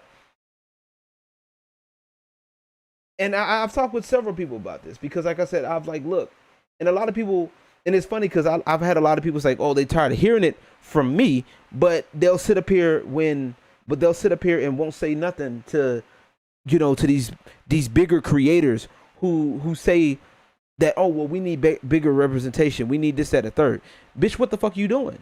And I've talked with several people about this because, like I said, I've like, look, and a lot of people, and it's funny because I've had a lot of people say, oh, they tired of hearing it from me, but they'll sit up here and won't say nothing to, to these bigger creators who say that, oh, well, we need bigger representation, we need this, that, a third. Bitch, what the fuck are you doing?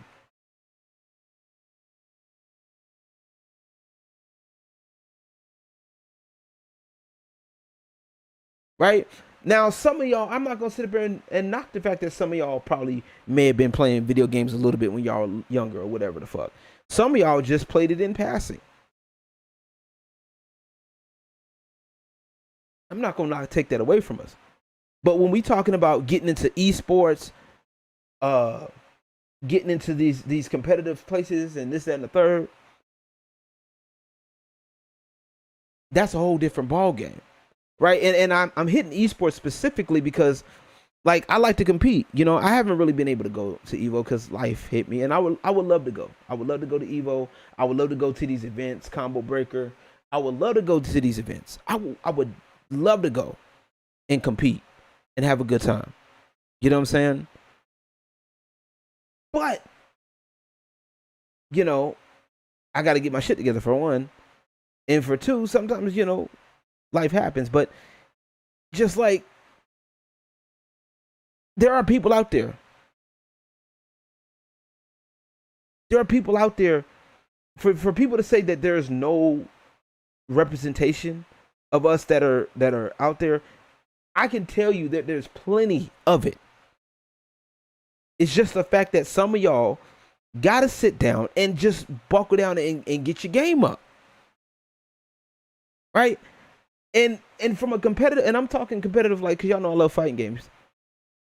Right? Now, some of y'all, I'm not gonna sit up here and knock the fact that some of y'all probably may have been playing video games a little bit when y'all were younger or whatever the fuck. Some of y'all just played it in passing. I'm not gonna take that away from us. But when we talking about getting into esports, getting into these competitive places and this, that, and the third, that's a whole different ball game. Right? And I'm hitting esports specifically because, like, I like to compete. I haven't really been able to go to Evo because life hit me, and I would love to go. I would love to go to Evo. I would love to go to these events, Combo Breaker. I would love to go to these events. I would love to go and compete and have a good time. You know what I'm saying? But I got to get my shit together for one, and for two, sometimes life happens. But just like, there are people out there. There are people out there for people to say that there's no representation of us that are out there. I can tell you that there's plenty of it. It's just the fact that some of y'all gotta sit down and just buckle down and get your game up. Right? And from a competitive, and I'm talking competitive, like, cause y'all know I love fighting games.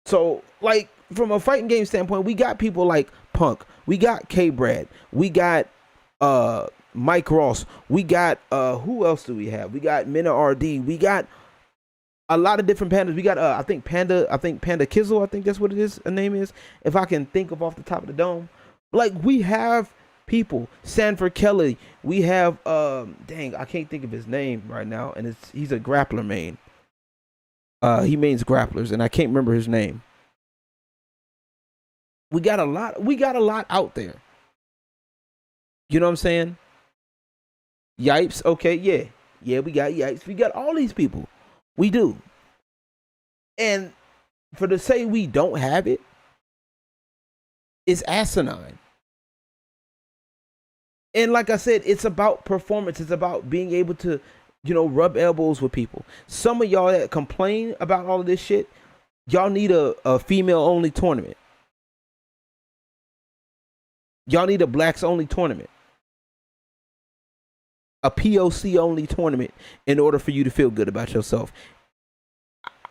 So, like, from a fighting game standpoint, we got people like Punk, we got K Brad, we got Mike Ross, we got who else do we have? We got Mina RD, we got a lot of different pandas. We got I think Panda Kizzle, I think that's what it is, a name is, if I can think of off the top of the dome. Like, we have people, Sanford Kelly, we have dang, I can't think of his name right now, and he's a grappler main. He mains grapplers, and I can't remember his name. We got a lot out there. You know what I'm saying? Yipes, okay, yeah, we got Yipes. We got all these people. We do. And for to say we don't have it is asinine. And like I said, it's about performance. It's about being able to, rub elbows with people. Some of y'all that complain about all of this shit, y'all need a female only tournament. Y'all need a blacks only tournament. A POC only tournament in order for you to feel good about yourself.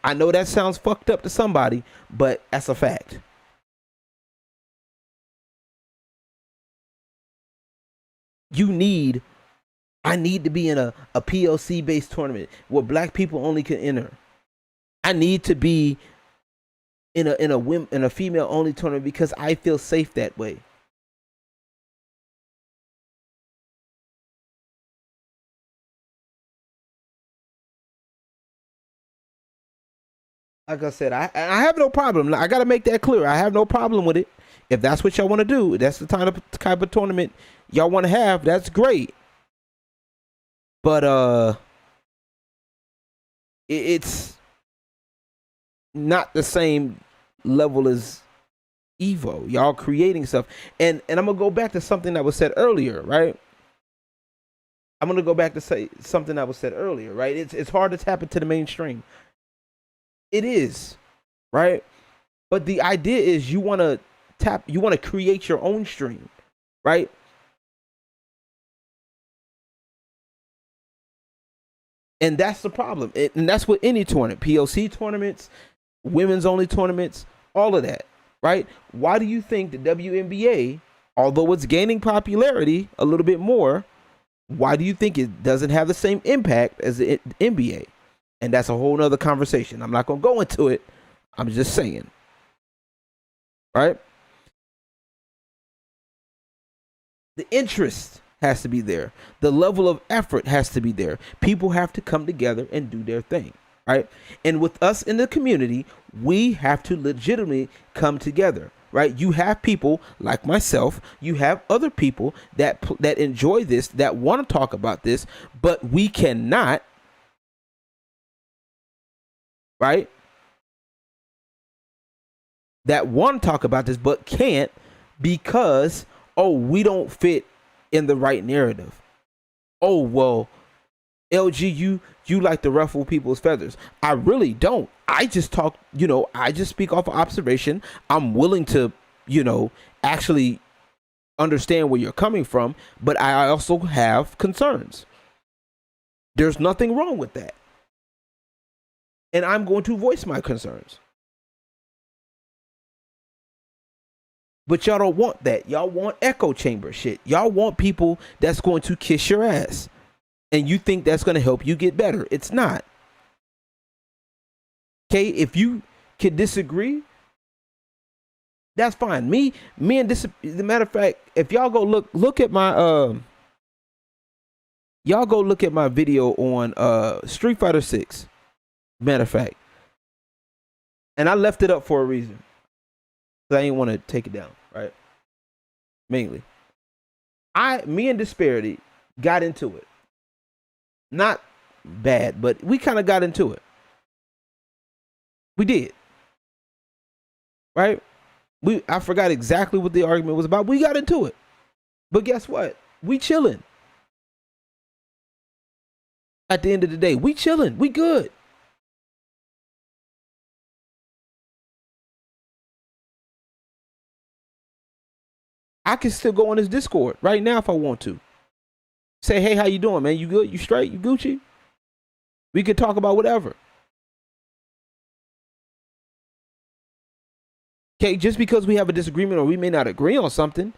I know that sounds fucked up to somebody, but that's a fact. I need to be in a POC based tournament where black people only can enter. I need to be in a female only tournament because I feel safe that way. Like I said, I have no problem. I gotta make that clear. I have no problem with it. If that's what type of do, that's the type of tournament y'all want to have. That's great. But it's not the same level as Evo. Y'all creating stuff, and I'm gonna go back to something that was said earlier, right? I'm gonna go back to say something that was said earlier, right? It's hard to tap into the mainstream. It is, right? But the idea is you want to create your own stream, right? And that's the problem. And that's with any tournament, PLC tournaments, women's only tournaments, all of that, right? Why do you think the WNBA, although it's gaining popularity a little bit more, why do you think it doesn't have the same impact as the NBA? And that's a whole nother conversation. I'm not going to go into it. I'm just saying, right? The interest has to be there. The level of effort has to be there. People have to come together and do their thing, right? And with us in the community, we have to legitimately come together, right? You have people like myself. You have other people that enjoy this, that want to talk about this, but we cannot, right? That want to talk about this, but can't because, oh, we don't fit in the right narrative. Oh, well, LG, you like to ruffle people's feathers. I really don't. I just talk, I just speak off of observation. I'm willing to, actually understand where you're coming from, but I also have concerns. There's nothing wrong with that. And I'm going to voice my concerns. But y'all don't want that. Y'all want echo chamber shit. Y'all want people that's going to kiss your ass. And you think that's going to help you get better. It's not. Okay, if you can disagree, that's fine. Me and this, as a matter of fact, if y'all go look at my video on Street Fighter 6. Matter of fact. And I left it up for a reason. I didn't want to take it down, right? Mainly. Me and Disparity got into it. Not bad, but we kind of got into it. We did. Right? I forgot exactly what the argument was about. We got into it. But guess what? We chilling. At the end of the day, we chilling. We good. I can still go on his Discord right now if I want to. Say, hey, how you doing, man? You good? You straight? You Gucci? We could talk about whatever. Okay, just because we have a disagreement or we may not agree on something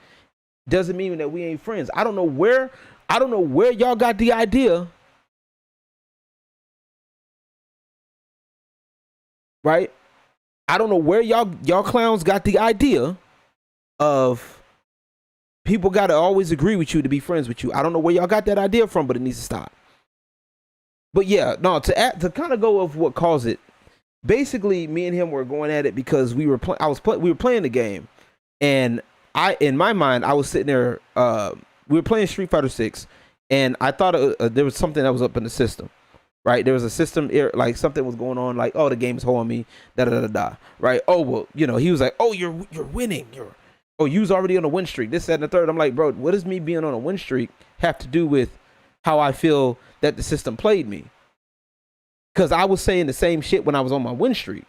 doesn't mean that we ain't friends. I don't know where y'all got the idea. Right? I don't know where y'all clowns got the idea of people got to always agree with you to be friends with you. I don't know where y'all got that idea from, but it needs to stop. But yeah, no, to kind of go of what caused it. Basically, me and him were going at it because we were playing the game, and in my mind I was sitting there. We were playing Street Fighter 6, and I thought there was something that was up in the system. Right, there was a system error, like something was going on, like, oh, the game's holding me, right? Oh, well, he was like, oh, you're winning, oh, you was already on a win streak, this, that, and the third. I'm like, bro, what does me being on a win streak have to do with how I feel that the system played me? Because I was saying the same shit when I was on my win streak.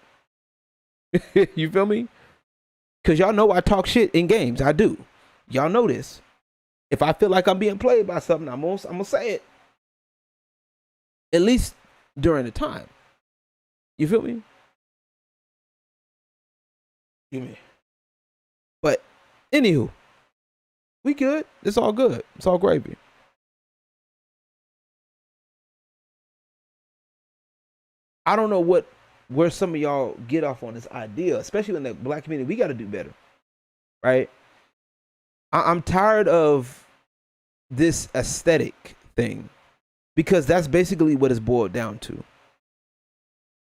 You feel me? Because y'all know I talk shit in games. I do. Y'all know this. If I feel like I'm being played by something, I'm gonna say it. At least during the time. You feel me? But anywho, we good. It's all good. It's all gravy. I don't know where some of y'all get off on this idea, especially in the black community. We got to do better, right? I'm tired of this aesthetic thing because that's basically what it's boiled down to.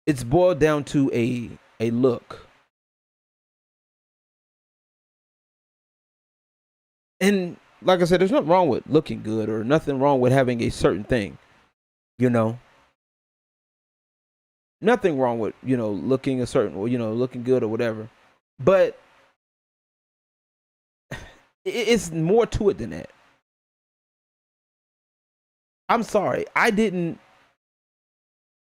It's boiled down to a look. And like I said, there's nothing wrong with looking good or nothing wrong with having a certain thing, Nothing wrong with, looking a certain, looking good or whatever. But it's more to it than that. I'm sorry. I didn't,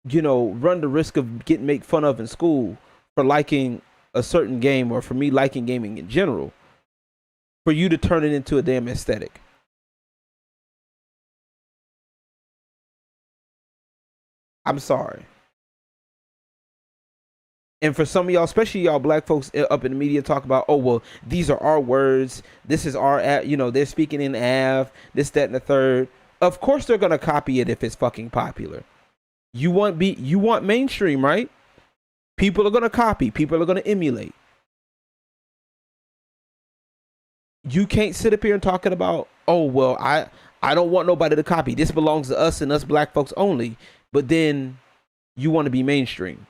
run the risk of getting made fun of in school for liking a certain game or for me liking gaming in general. For you to turn it into a damn aesthetic. I'm sorry. And for some of y'all, especially y'all black folks up in the media, talk about, oh, well, these are our words. This is our, they're speaking in Av, this, that, and the third. Of course they're going to copy it if it's fucking popular. You want mainstream, right? People are going to copy. People are going to emulate. You can't sit up here and talking about, oh, well, I don't want nobody to copy. This belongs to us and us black folks only. But then you want to be mainstream.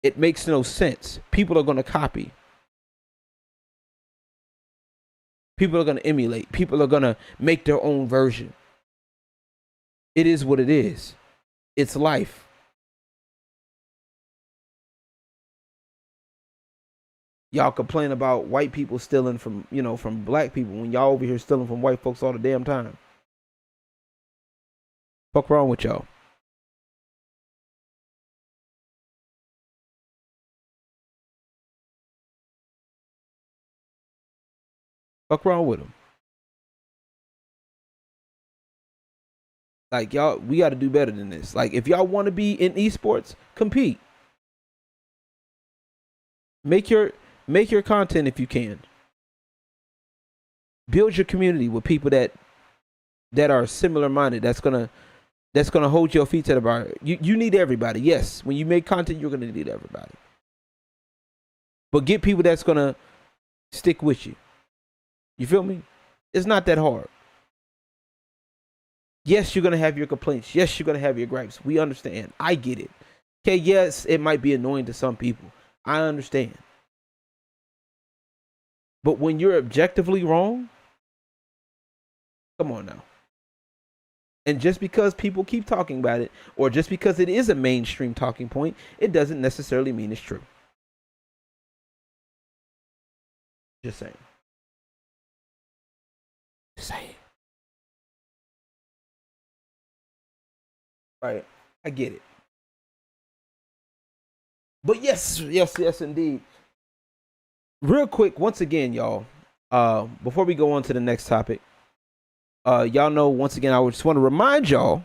It makes no sense. People are going to copy. People are going to emulate. People are going to make their own version. It is what it is. It's life. Y'all complain about white people stealing from, from black people when y'all over here stealing from white folks all the damn time. Fuck wrong with y'all? Fuck wrong with them? Like, y'all, we got to do better than this. Like, if y'all want to be in esports, compete. Make your content if you can. Build your community with people that are similar minded. That's gonna hold your feet to the bar. You need everybody. Yes, when you make content, you're gonna need everybody. But get people that's gonna stick with you. You feel me? It's not that hard. Yes, you're gonna have your complaints. Yes, you're gonna have your gripes. We understand. I get it. Okay, yes, it might be annoying to some people. I understand. But when you're objectively wrong, come on now. And just because people keep talking about it, or just because it is a mainstream talking point, it doesn't necessarily mean it's true. Just saying. Just saying. Right. I get it. But yes, indeed. Real quick, once again, y'all, before we go on to the next topic, y'all know, once again, I just want to remind y'all,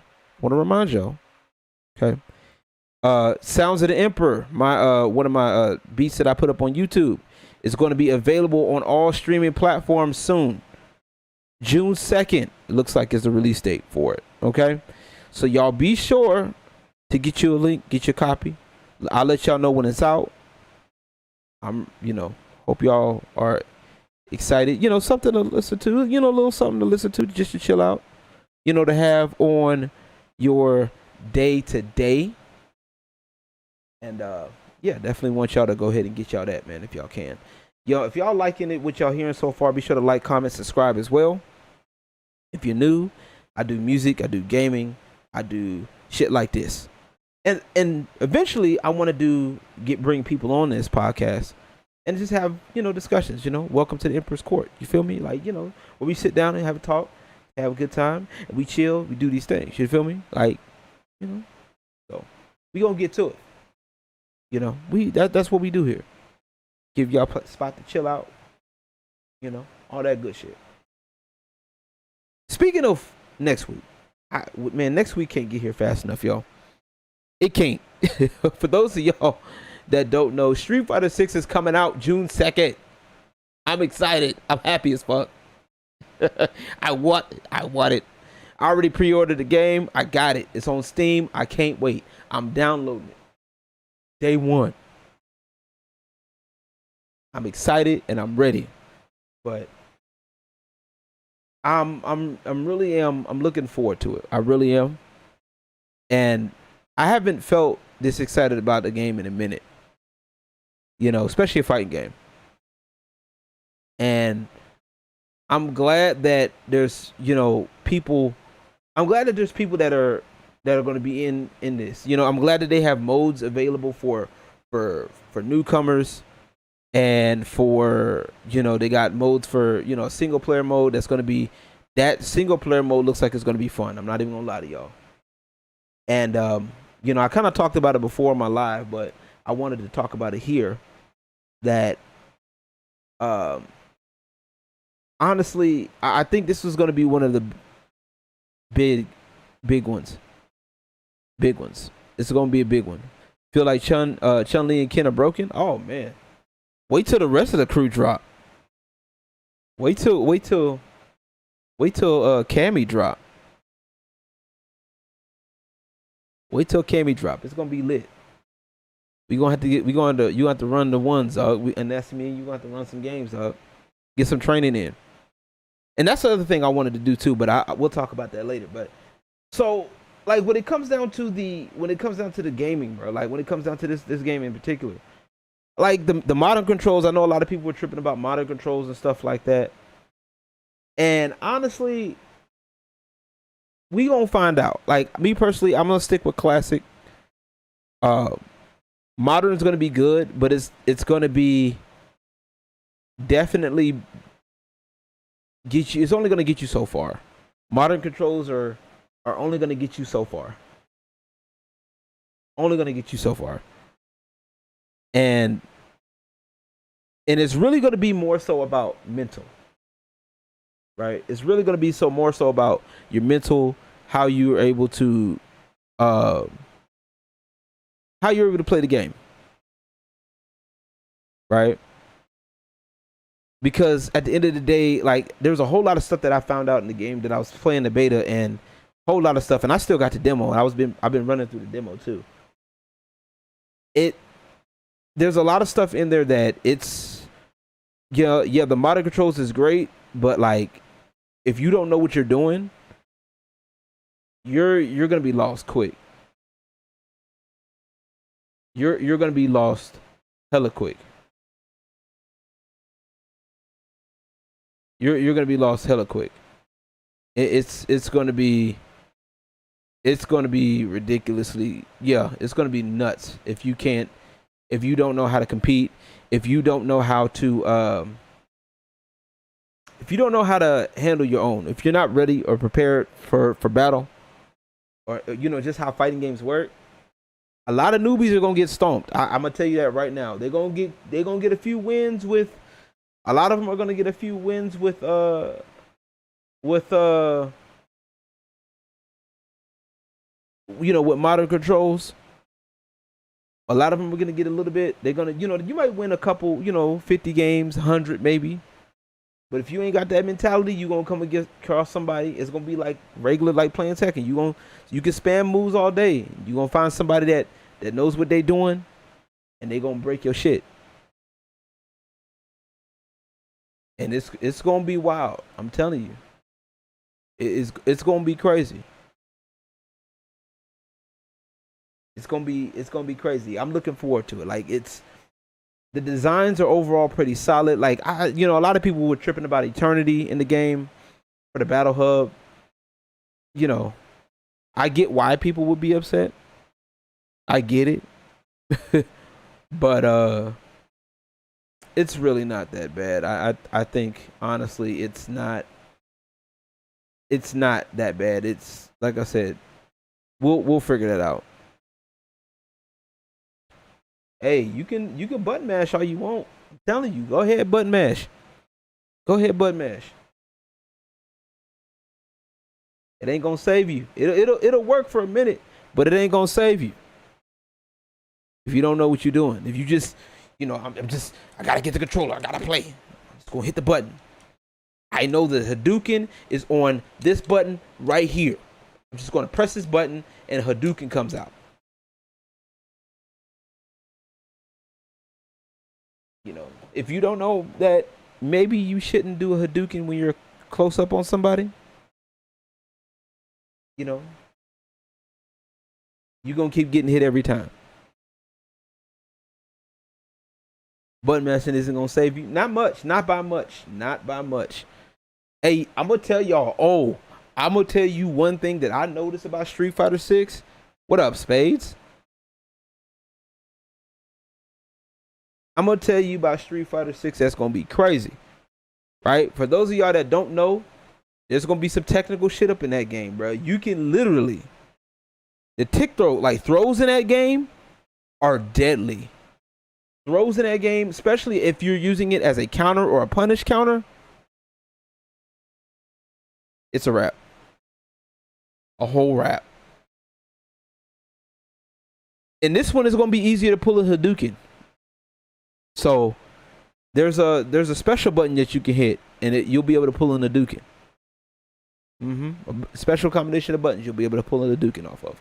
okay, Sounds of the Emperor, my one of my beats that I put up on YouTube, is going to be available on all streaming platforms soon. June 2nd, it looks like is the release date for it, okay? So y'all be sure to get you a link, get your copy. I'll let y'all know when it's out. Hope y'all are excited. Something to listen to. A little something to listen to just to chill out. To have on your day to day. And definitely want y'all to go ahead and get y'all that, man, if y'all can. If y'all liking it, what y'all hearing so far, be sure to like, comment, subscribe as well. If you're new, I do music, I do gaming, I do shit like this. And eventually I want to bring people on this podcast and just have, discussions, welcome to the Emperor's Court. You feel me? Like, where we sit down and have a talk, have a good time, and we chill, we do these things. You feel me? Like, so we gonna get to it. That's what we do here. Give y'all a spot to chill out, all that good shit. Speaking of next week, next week can't get here fast enough, y'all. It can't. For those of y'all that don't know, Street Fighter 6 is coming out June 2nd. I'm excited. I'm happy as fuck. I want it. I already pre-ordered the game. I got it. It's on Steam. I can't wait. I'm downloading it. Day one. I'm excited and I'm ready. But I'm looking forward to it. I really am. And I haven't felt this excited about the game in a minute. Especially a fighting game. And I'm glad that there's, people. I'm glad that there's people that are going to be in this. I'm glad that they have modes available for newcomers, and for they got modes for a single player mode that's going to be, that single player mode looks like it's going to be fun. I'm not even gonna lie to y'all. And I kind of talked about it before on my live, but I wanted to talk about it here. That honestly, I think this was going to be one of the big ones. Big ones. It's gonna be a big one. Feel like Chun-Li and Ken are broken? Oh man. Wait till the rest of the crew drop. Wait till Cammy drop. Wait till Cammy drop. It's gonna be lit. You have to run the ones, and that's me. You gonna have to run some games, get some training in. And that's the other thing I wanted to do too, but we'll talk about that later. But so like when it comes down to the gaming, bro, like when it comes down to this game in particular, like the modern controls, I know a lot of people were tripping about modern controls and stuff like that. And honestly, we gonna find out. Like me personally, I'm gonna stick with classic. Modern is gonna be good, but it's gonna be definitely get you. It's only gonna get you so far. Modern controls are only gonna get you so far. Only gonna get you so far. And it's really gonna be more so about mental. Right? It's really gonna be more so about your mental, how you're able to play the game. Right? Because at the end of the day, like there's a whole lot of stuff that I found out in the game that I was playing the beta, and a whole lot of stuff, and I still got the demo, and I've been running through the demo too. There's a lot of stuff in there that it's the modern controls is great, but like if you don't know what you're doing, you're gonna be lost quick. You're gonna be lost hella quick. You're gonna be lost hella quick. It's gonna be ridiculously, it's gonna be nuts if you don't know how to compete, if you don't know how to handle your own, if you're not ready or prepared for battle, or just how fighting games work. A lot of newbies are gonna get stomped. I'm gonna tell you that right now. They're gonna get a few wins with. A lot of them are gonna get a few wins with with modern controls. A lot of them are gonna get a little bit. They're gonna, you might win a couple, 50 games, 100 maybe. But if you ain't got that mentality, you gonna come across somebody. It's gonna be like regular, like playing Tekken. You can spam moves all day. You gonna find somebody that knows what they doing, and they gonna break your shit. And it's gonna be wild. I'm telling you, it's gonna be crazy. It's gonna be crazy. I'm looking forward to it. Like the designs are overall pretty solid. Like a lot of people were tripping about Eternity in the game for the Battle Hub. I get why people would be upset. I get it, but it's really not that bad. I think honestly, it's not that bad. It's like I said, we'll figure that out. Hey, you can button mash all you want. I'm telling you, go ahead button mash. Go ahead button mash. It ain't gonna save you. It'll work for a minute, but it ain't gonna save you if you don't know what you're doing. If you just I gotta get the controller. I gotta play. I'm just gonna hit the button. I know the Hadouken is on this button right here. I'm just gonna press this button and Hadouken comes out. If you don't know that, maybe you shouldn't do a Hadouken when you're close up on somebody. You're gonna keep getting hit every time. Button mashing isn't gonna save you. Not much. Not by much. Not by much. Hey, I'm gonna tell y'all. I'm gonna tell you one thing that I noticed about Street Fighter 6. What up, Spades? I'm gonna tell you about Street Fighter 6. That's gonna be crazy, right? For those of y'all that don't know, there's gonna be some technical shit up in that game, bro. You can literally, the tick throws in that game are deadly. Throws in that game, especially if you're using it as a counter or a punish counter, it's a wrap. A whole wrap. And this one is going to be easier to pull a Hadouken. So there's a special button that you can hit, and you'll be able to pull in a Hadouken. A special combination of buttons you'll be able to pull in a Hadouken off of.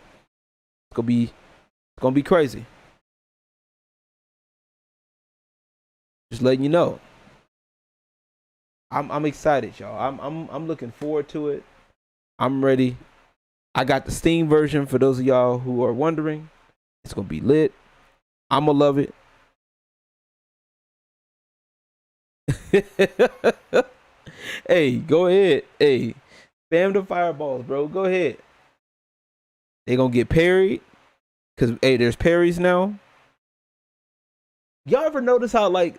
It's gonna be crazy. Just letting you know. I'm excited, y'all. I'm looking forward to it. I'm ready. I got the Steam version for those of y'all who are wondering. It's gonna be lit. I'ma love it. Hey, go ahead. Hey, spam the fireballs, bro. Go ahead. They gonna get parried. Cause hey, there's parries now. Y'all ever notice how like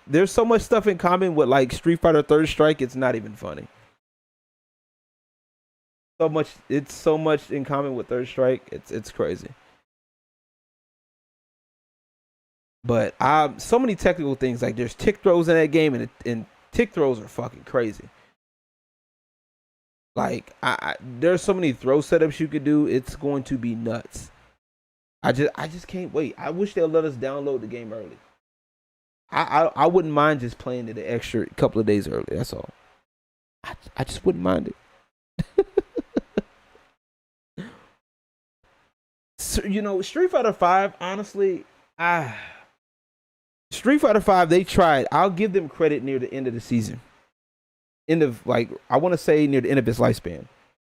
there's so much stuff in common with like Street Fighter Third Strike, it's not even funny. It's so much in common with Third Strike, it's crazy. But so many technical things, like there's tick throws in that game, and tick throws are fucking crazy. Like there's so many throw setups you could do, it's going to be nuts. I just can't wait. I wish they'll let us download the game early. I wouldn't mind just playing it an extra couple of days early. That's all. I just wouldn't mind it. So, you know, Street Fighter 5, honestly, Street Fighter 5, they tried. I'll give them credit near the end of the season. I want to say near the end of its lifespan.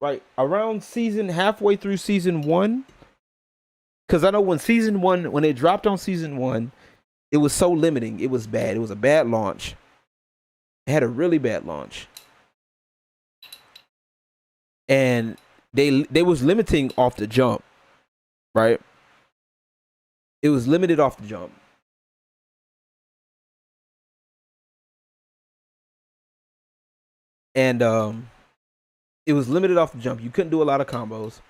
Right around halfway through season 1. Because I know when they dropped on season 1, it was so limiting. It was bad. It was a bad launch. It had a really bad launch. And they was limiting off the jump. Right? It was limited off the jump. And it was limited off the jump. You couldn't do a lot of combos.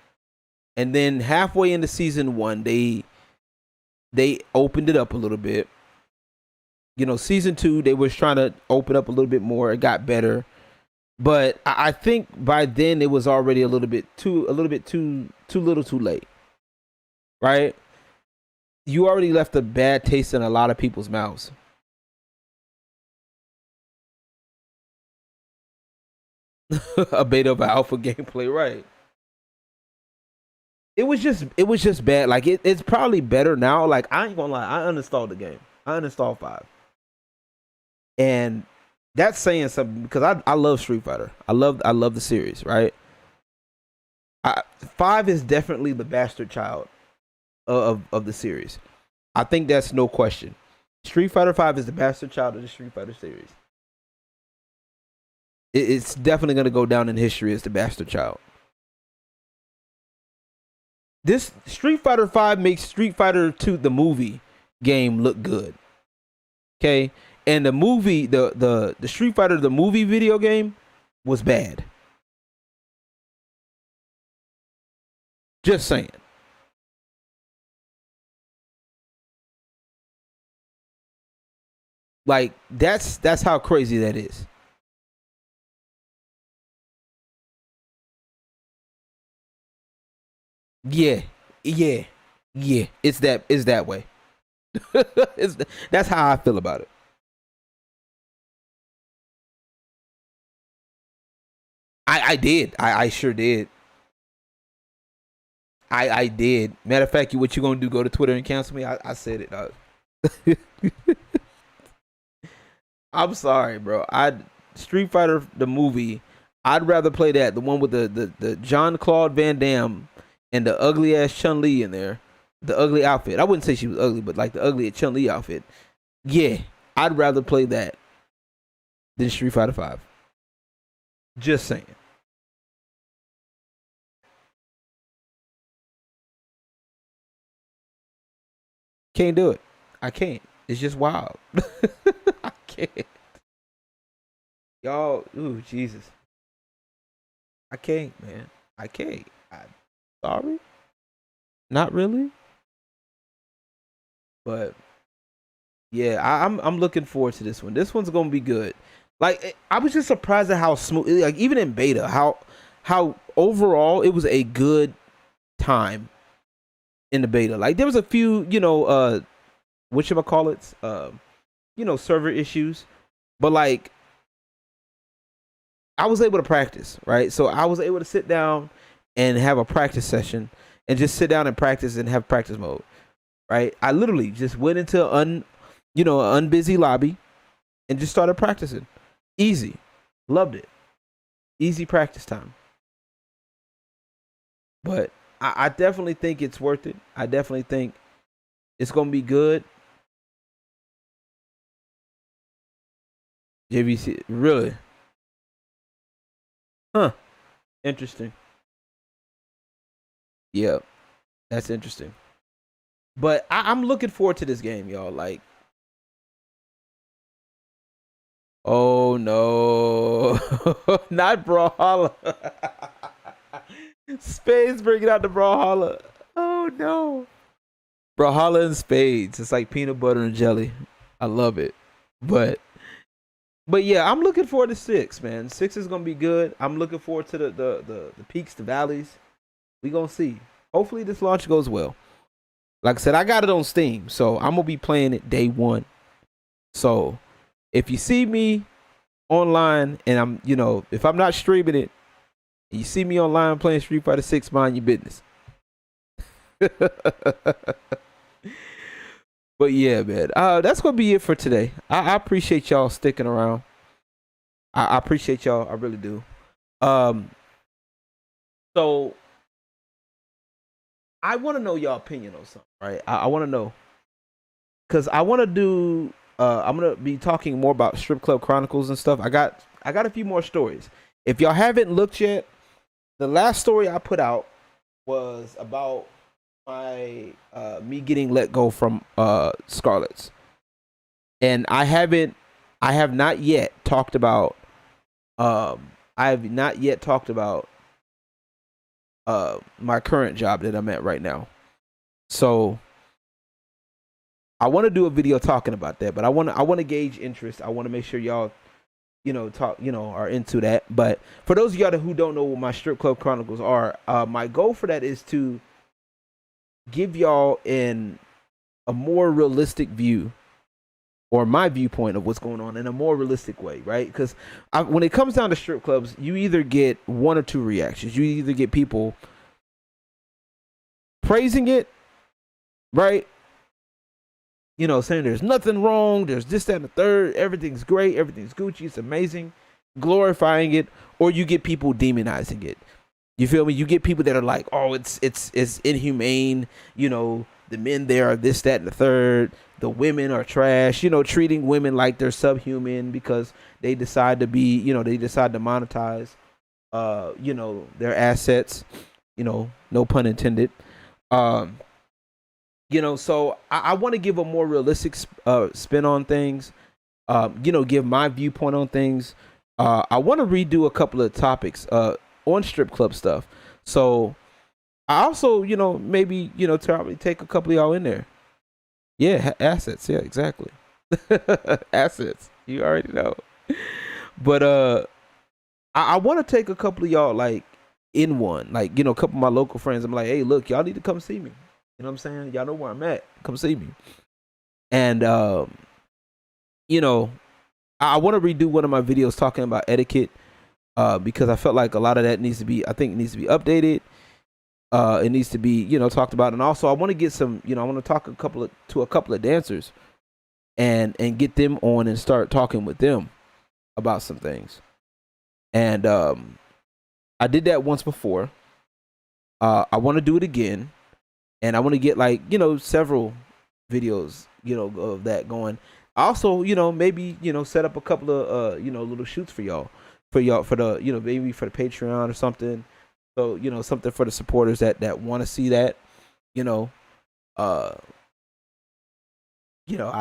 And then halfway into season 1, they opened it up a little bit. You know, season 2, they was trying to open up a little bit more. It got better. But I think by then it was already a little bit too little too late. Right? You already left a bad taste in a lot of people's mouths. A beta of alpha gameplay, right? It was just bad. Like it's probably better now. Like I ain't gonna lie, I uninstalled the game. I uninstalled 5, and that's saying something because I love Street Fighter. I love the series, right? 5 is definitely the bastard child of the series. I think that's no question. Street Fighter 5 is the bastard child of the Street Fighter series. It's definitely gonna go down in history as the bastard child. This Street Fighter 5 makes Street Fighter 2, the movie game, look good. Okay? And the movie, the Street Fighter, the movie video game was bad. Just saying. Like that's how crazy that is. Yeah. It's that way. That's how I feel about it. I did. I sure did. I did. Matter of fact, what you gonna do? Go to Twitter and cancel me? I said it, dog. I'm sorry, bro. Street Fighter the movie. I'd rather play that, the one with the Jean-Claude Van Damme and the ugly ass Chun-Li in there, the ugly outfit. I wouldn't say she was ugly, but like the ugly Chun-Li outfit. Yeah, I'd rather play that than Street Fighter 5. Just saying. Can't do it. I can't. It's just wild. I can't. Y'all, ooh, Jesus. I can't, man. I can't. Sorry. Not really. But yeah, I'm looking forward to this one. This one's gonna be good. Like I was just surprised at how smooth, like even in beta, how overall it was a good time. in the beta. Like there was a few, whatchamacallits, server issues, but like I was able to practice, right? So I was able to sit down and have a practice session and just sit down and practice and have practice mode, right? I literally just went into an unbusy lobby and just started practicing. Easy. Loved it. Easy practice time. But I definitely think it's worth it. I definitely think it's going to be good. JVC, really? Huh. Interesting. Yeah, that's interesting. But I'm looking forward to this game, y'all. Like, oh no, not Brawlhalla. Spades bringing out the Brawlhalla. Oh no, Brawlhalla and Spades. It's like peanut butter and jelly. I love it. But yeah, I'm looking forward to 6, man. 6 is gonna be good. I'm looking forward to the peaks, the valleys. We gonna see. Hopefully this launch goes well. Like I said, I got it on Steam, so I'm gonna be playing it day 1. So if you see me online and I'm, if I'm not streaming it, and you see me online playing Street Fighter 6, mind your business. But yeah, man, that's gonna be it for today. I appreciate y'all sticking around. I appreciate y'all. I really do. So I want to know y'all opinion on something, right? I want to know, cause I want to do. I'm gonna be talking more about Strip Club Chronicles and stuff. I got a few more stories. If y'all haven't looked yet, the last story I put out was about my me getting let go from Scarlett's, and I have not yet talked about my current job that I'm at right now. So I want to do a video talking about that, but I want to gauge interest. I want to make sure y'all are into that. But for those of y'all who don't know what my Strip Club Chronicles are, my goal for that is to give y'all a more realistic view, or my viewpoint of what's going on in a more realistic way, right? Because when it comes down to strip clubs, you either get one or two reactions. You either get people praising it, right? Saying there's nothing wrong, there's this, that, and the third, everything's great, everything's Gucci, it's amazing, glorifying it, or you get people demonizing it. You feel me? You get people that are like, oh, it's inhumane, the men there are this, that, and the third. The women are trash, treating women like they're subhuman because they decide to be, they decide to monetize, their assets, no pun intended. So I want to give a more realistic spin on things, give my viewpoint on things. I want to redo a couple of topics on strip club stuff. So I also, maybe, probably take a couple of y'all in there. Yeah, assets. Yeah, exactly. Assets. You already know. But I want to take a couple of y'all like in one, like, a couple of my local friends. I'm like, hey, look, y'all need to come see me. You know what I'm saying? Y'all know where I'm at. Come see me. And I want to redo one of my videos talking about etiquette because I felt like a lot of that needs to be updated. It needs to be, talked about. And also I want to get some, I want to talk to a couple of dancers and get them on and start talking with them about some things. And I did that once before. I want to do it again. And I want to get like, several videos, of that going. Also, maybe, set up a couple of, little shoots for y'all, for the, maybe for the Patreon or something. So, something for the supporters that want to see that, I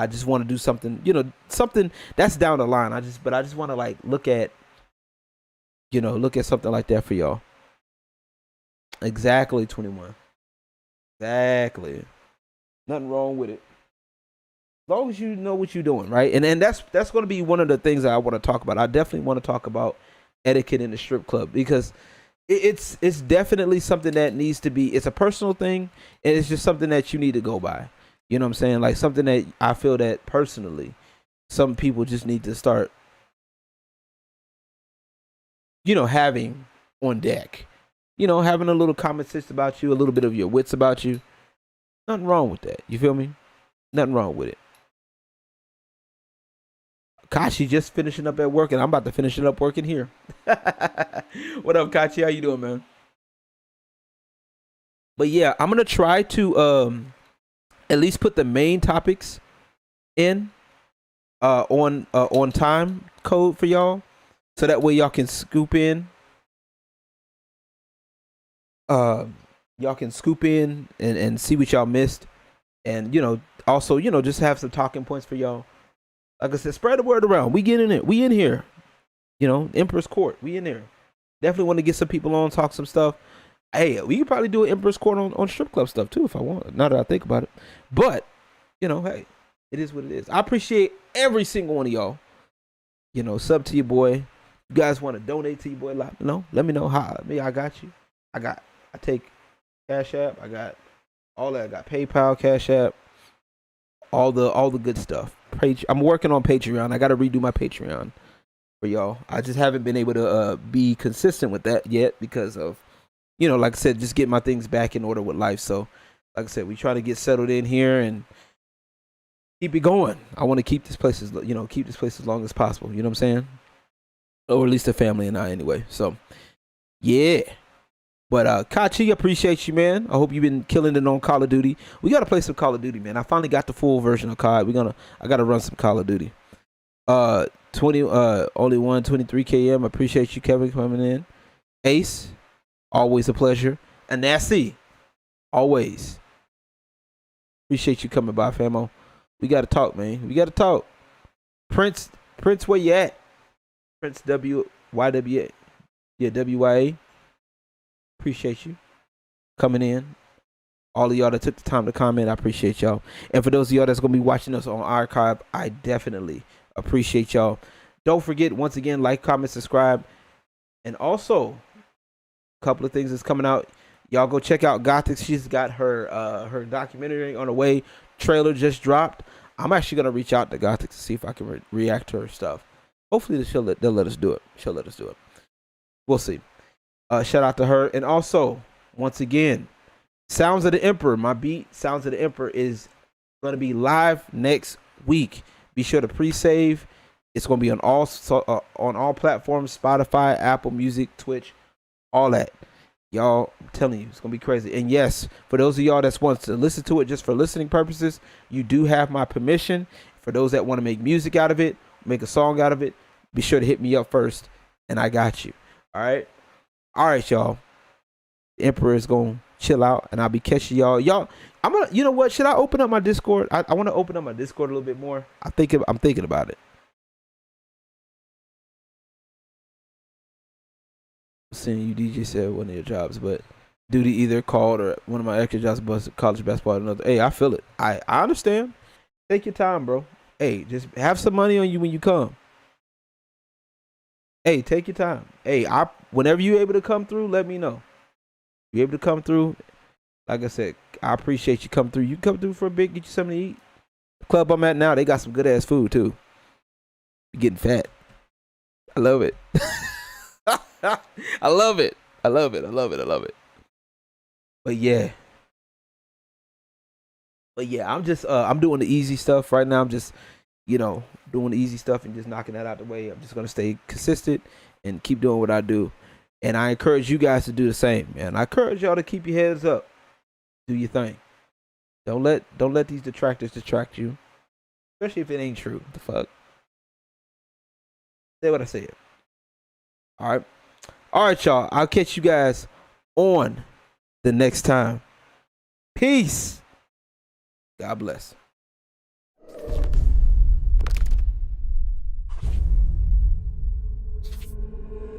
just want to do something, something that's down the line. I just want to like look at something like that for y'all. Exactly, 21. Exactly. Nothing wrong with it. As long as you know what you're doing, right? And that's going to be one of the things that I want to talk about. I definitely want to talk about etiquette in the strip club because it's definitely something that needs to be. It's a personal thing, and it's just something that you need to go by. You know what I'm saying? Like something that I feel that personally, some people just need to start, having on deck. Having a little common sense about you, a little bit of your wits about you. Nothing wrong with that. You feel me? Nothing wrong with it. Kachi just finishing up at work, and I'm about to finish it up working here. What up, Kachi? How you doing, man? But yeah, I'm gonna try to at least put the main topics in on time code for y'all, so that way y'all can scoop in. Y'all can scoop in and see what y'all missed, and also just have some talking points for y'all. Like I said, spread the word around. We get in it. We in here. Emperor's Court. We in there. Definitely want to get some people on, talk some stuff. Hey, we could probably do an Emperor's Court on strip club stuff too if I want. Now that I think about it, but hey, it is what it is. I appreciate every single one of y'all. Sub to your boy. You guys want to donate to your boy? Let me know how. I got you. I take Cash App. I got all that. I got PayPal, Cash App, all the good stuff. I'm working on Patreon. I got to redo my Patreon for y'all. I just haven't been able to be consistent with that yet because of, like I said, just get my things back in order with life. So, like I said, we try to get settled in here and keep it going. I want to keep this place as long as possible. You know what I'm saying? Or at least the family and I, anyway. So, yeah. But Kachi, appreciate you, man. I hope you've been killing it on Call of Duty. We gotta play some Call of Duty, man. I finally got the full version of COD. I gotta run some Call of Duty. 23 km. Appreciate you, Kevin, coming in. Ace, always a pleasure. And Nasty, always appreciate you coming by, famo. We gotta talk, man. We gotta talk. Prince, where you at? Prince WYWA. Yeah, WYA. Appreciate you coming in. All of y'all that took the time to comment, I appreciate y'all. And for those of y'all that's gonna be watching us on archive, I definitely appreciate y'all. Don't forget, once again, like, comment, subscribe, and also a couple of things that's coming out. Y'all go check out Gothix. She's got her documentary on the way. Trailer just dropped. I'm actually gonna reach out to Gothix to see if I can react to her stuff. Hopefully they'll let us do it. She'll let us do it. We'll see. Shout out to her. And also, once again, Sounds of the Emperor. My beat, Sounds of the Emperor, is going to be live next week. Be sure to pre-save. It's going to be on all platforms: Spotify, Apple Music, Twitch, all that. Y'all, I'm telling you, it's going to be crazy. And yes, for those of y'all that want to listen to it just for listening purposes, you do have my permission. For those that want to make music out of it, make a song out of it, be sure to hit me up first, and I got you. All right? All right, y'all. The Emperor is going to chill out, and I'll be catching y'all. I'm going to, you know what? Should I open up my Discord? I want to open up my Discord a little bit more. I'm thinking about it. Seeing you, DJ said one of your jobs, but duty either called or one of my extra jobs was college basketball or another. Hey, I feel it. I understand. Take your time, bro. Hey, just have some money on you when you come. Hey, take your time. Hey, whenever you're able to come through, let me know. You're able to come through. Like I said, I appreciate you come through. You come through for a bit, get you something to eat. The club I'm at now, they got some good ass food too. You're getting fat. I love it. I love it. I love it. I love it. I love it. But yeah. I'm just I'm doing the easy stuff right now. I'm just, doing the easy stuff and just knocking that out the way. I'm just gonna stay consistent and keep doing what I do. And I encourage you guys to do the same, man. I encourage y'all to keep your heads up. Do your thing. Don't let these detractors distract you. Especially if it ain't true. What the fuck? Say what I said. Alright. Alright, y'all. I'll catch you guys on the next time. Peace. God bless.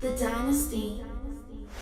The Dynasty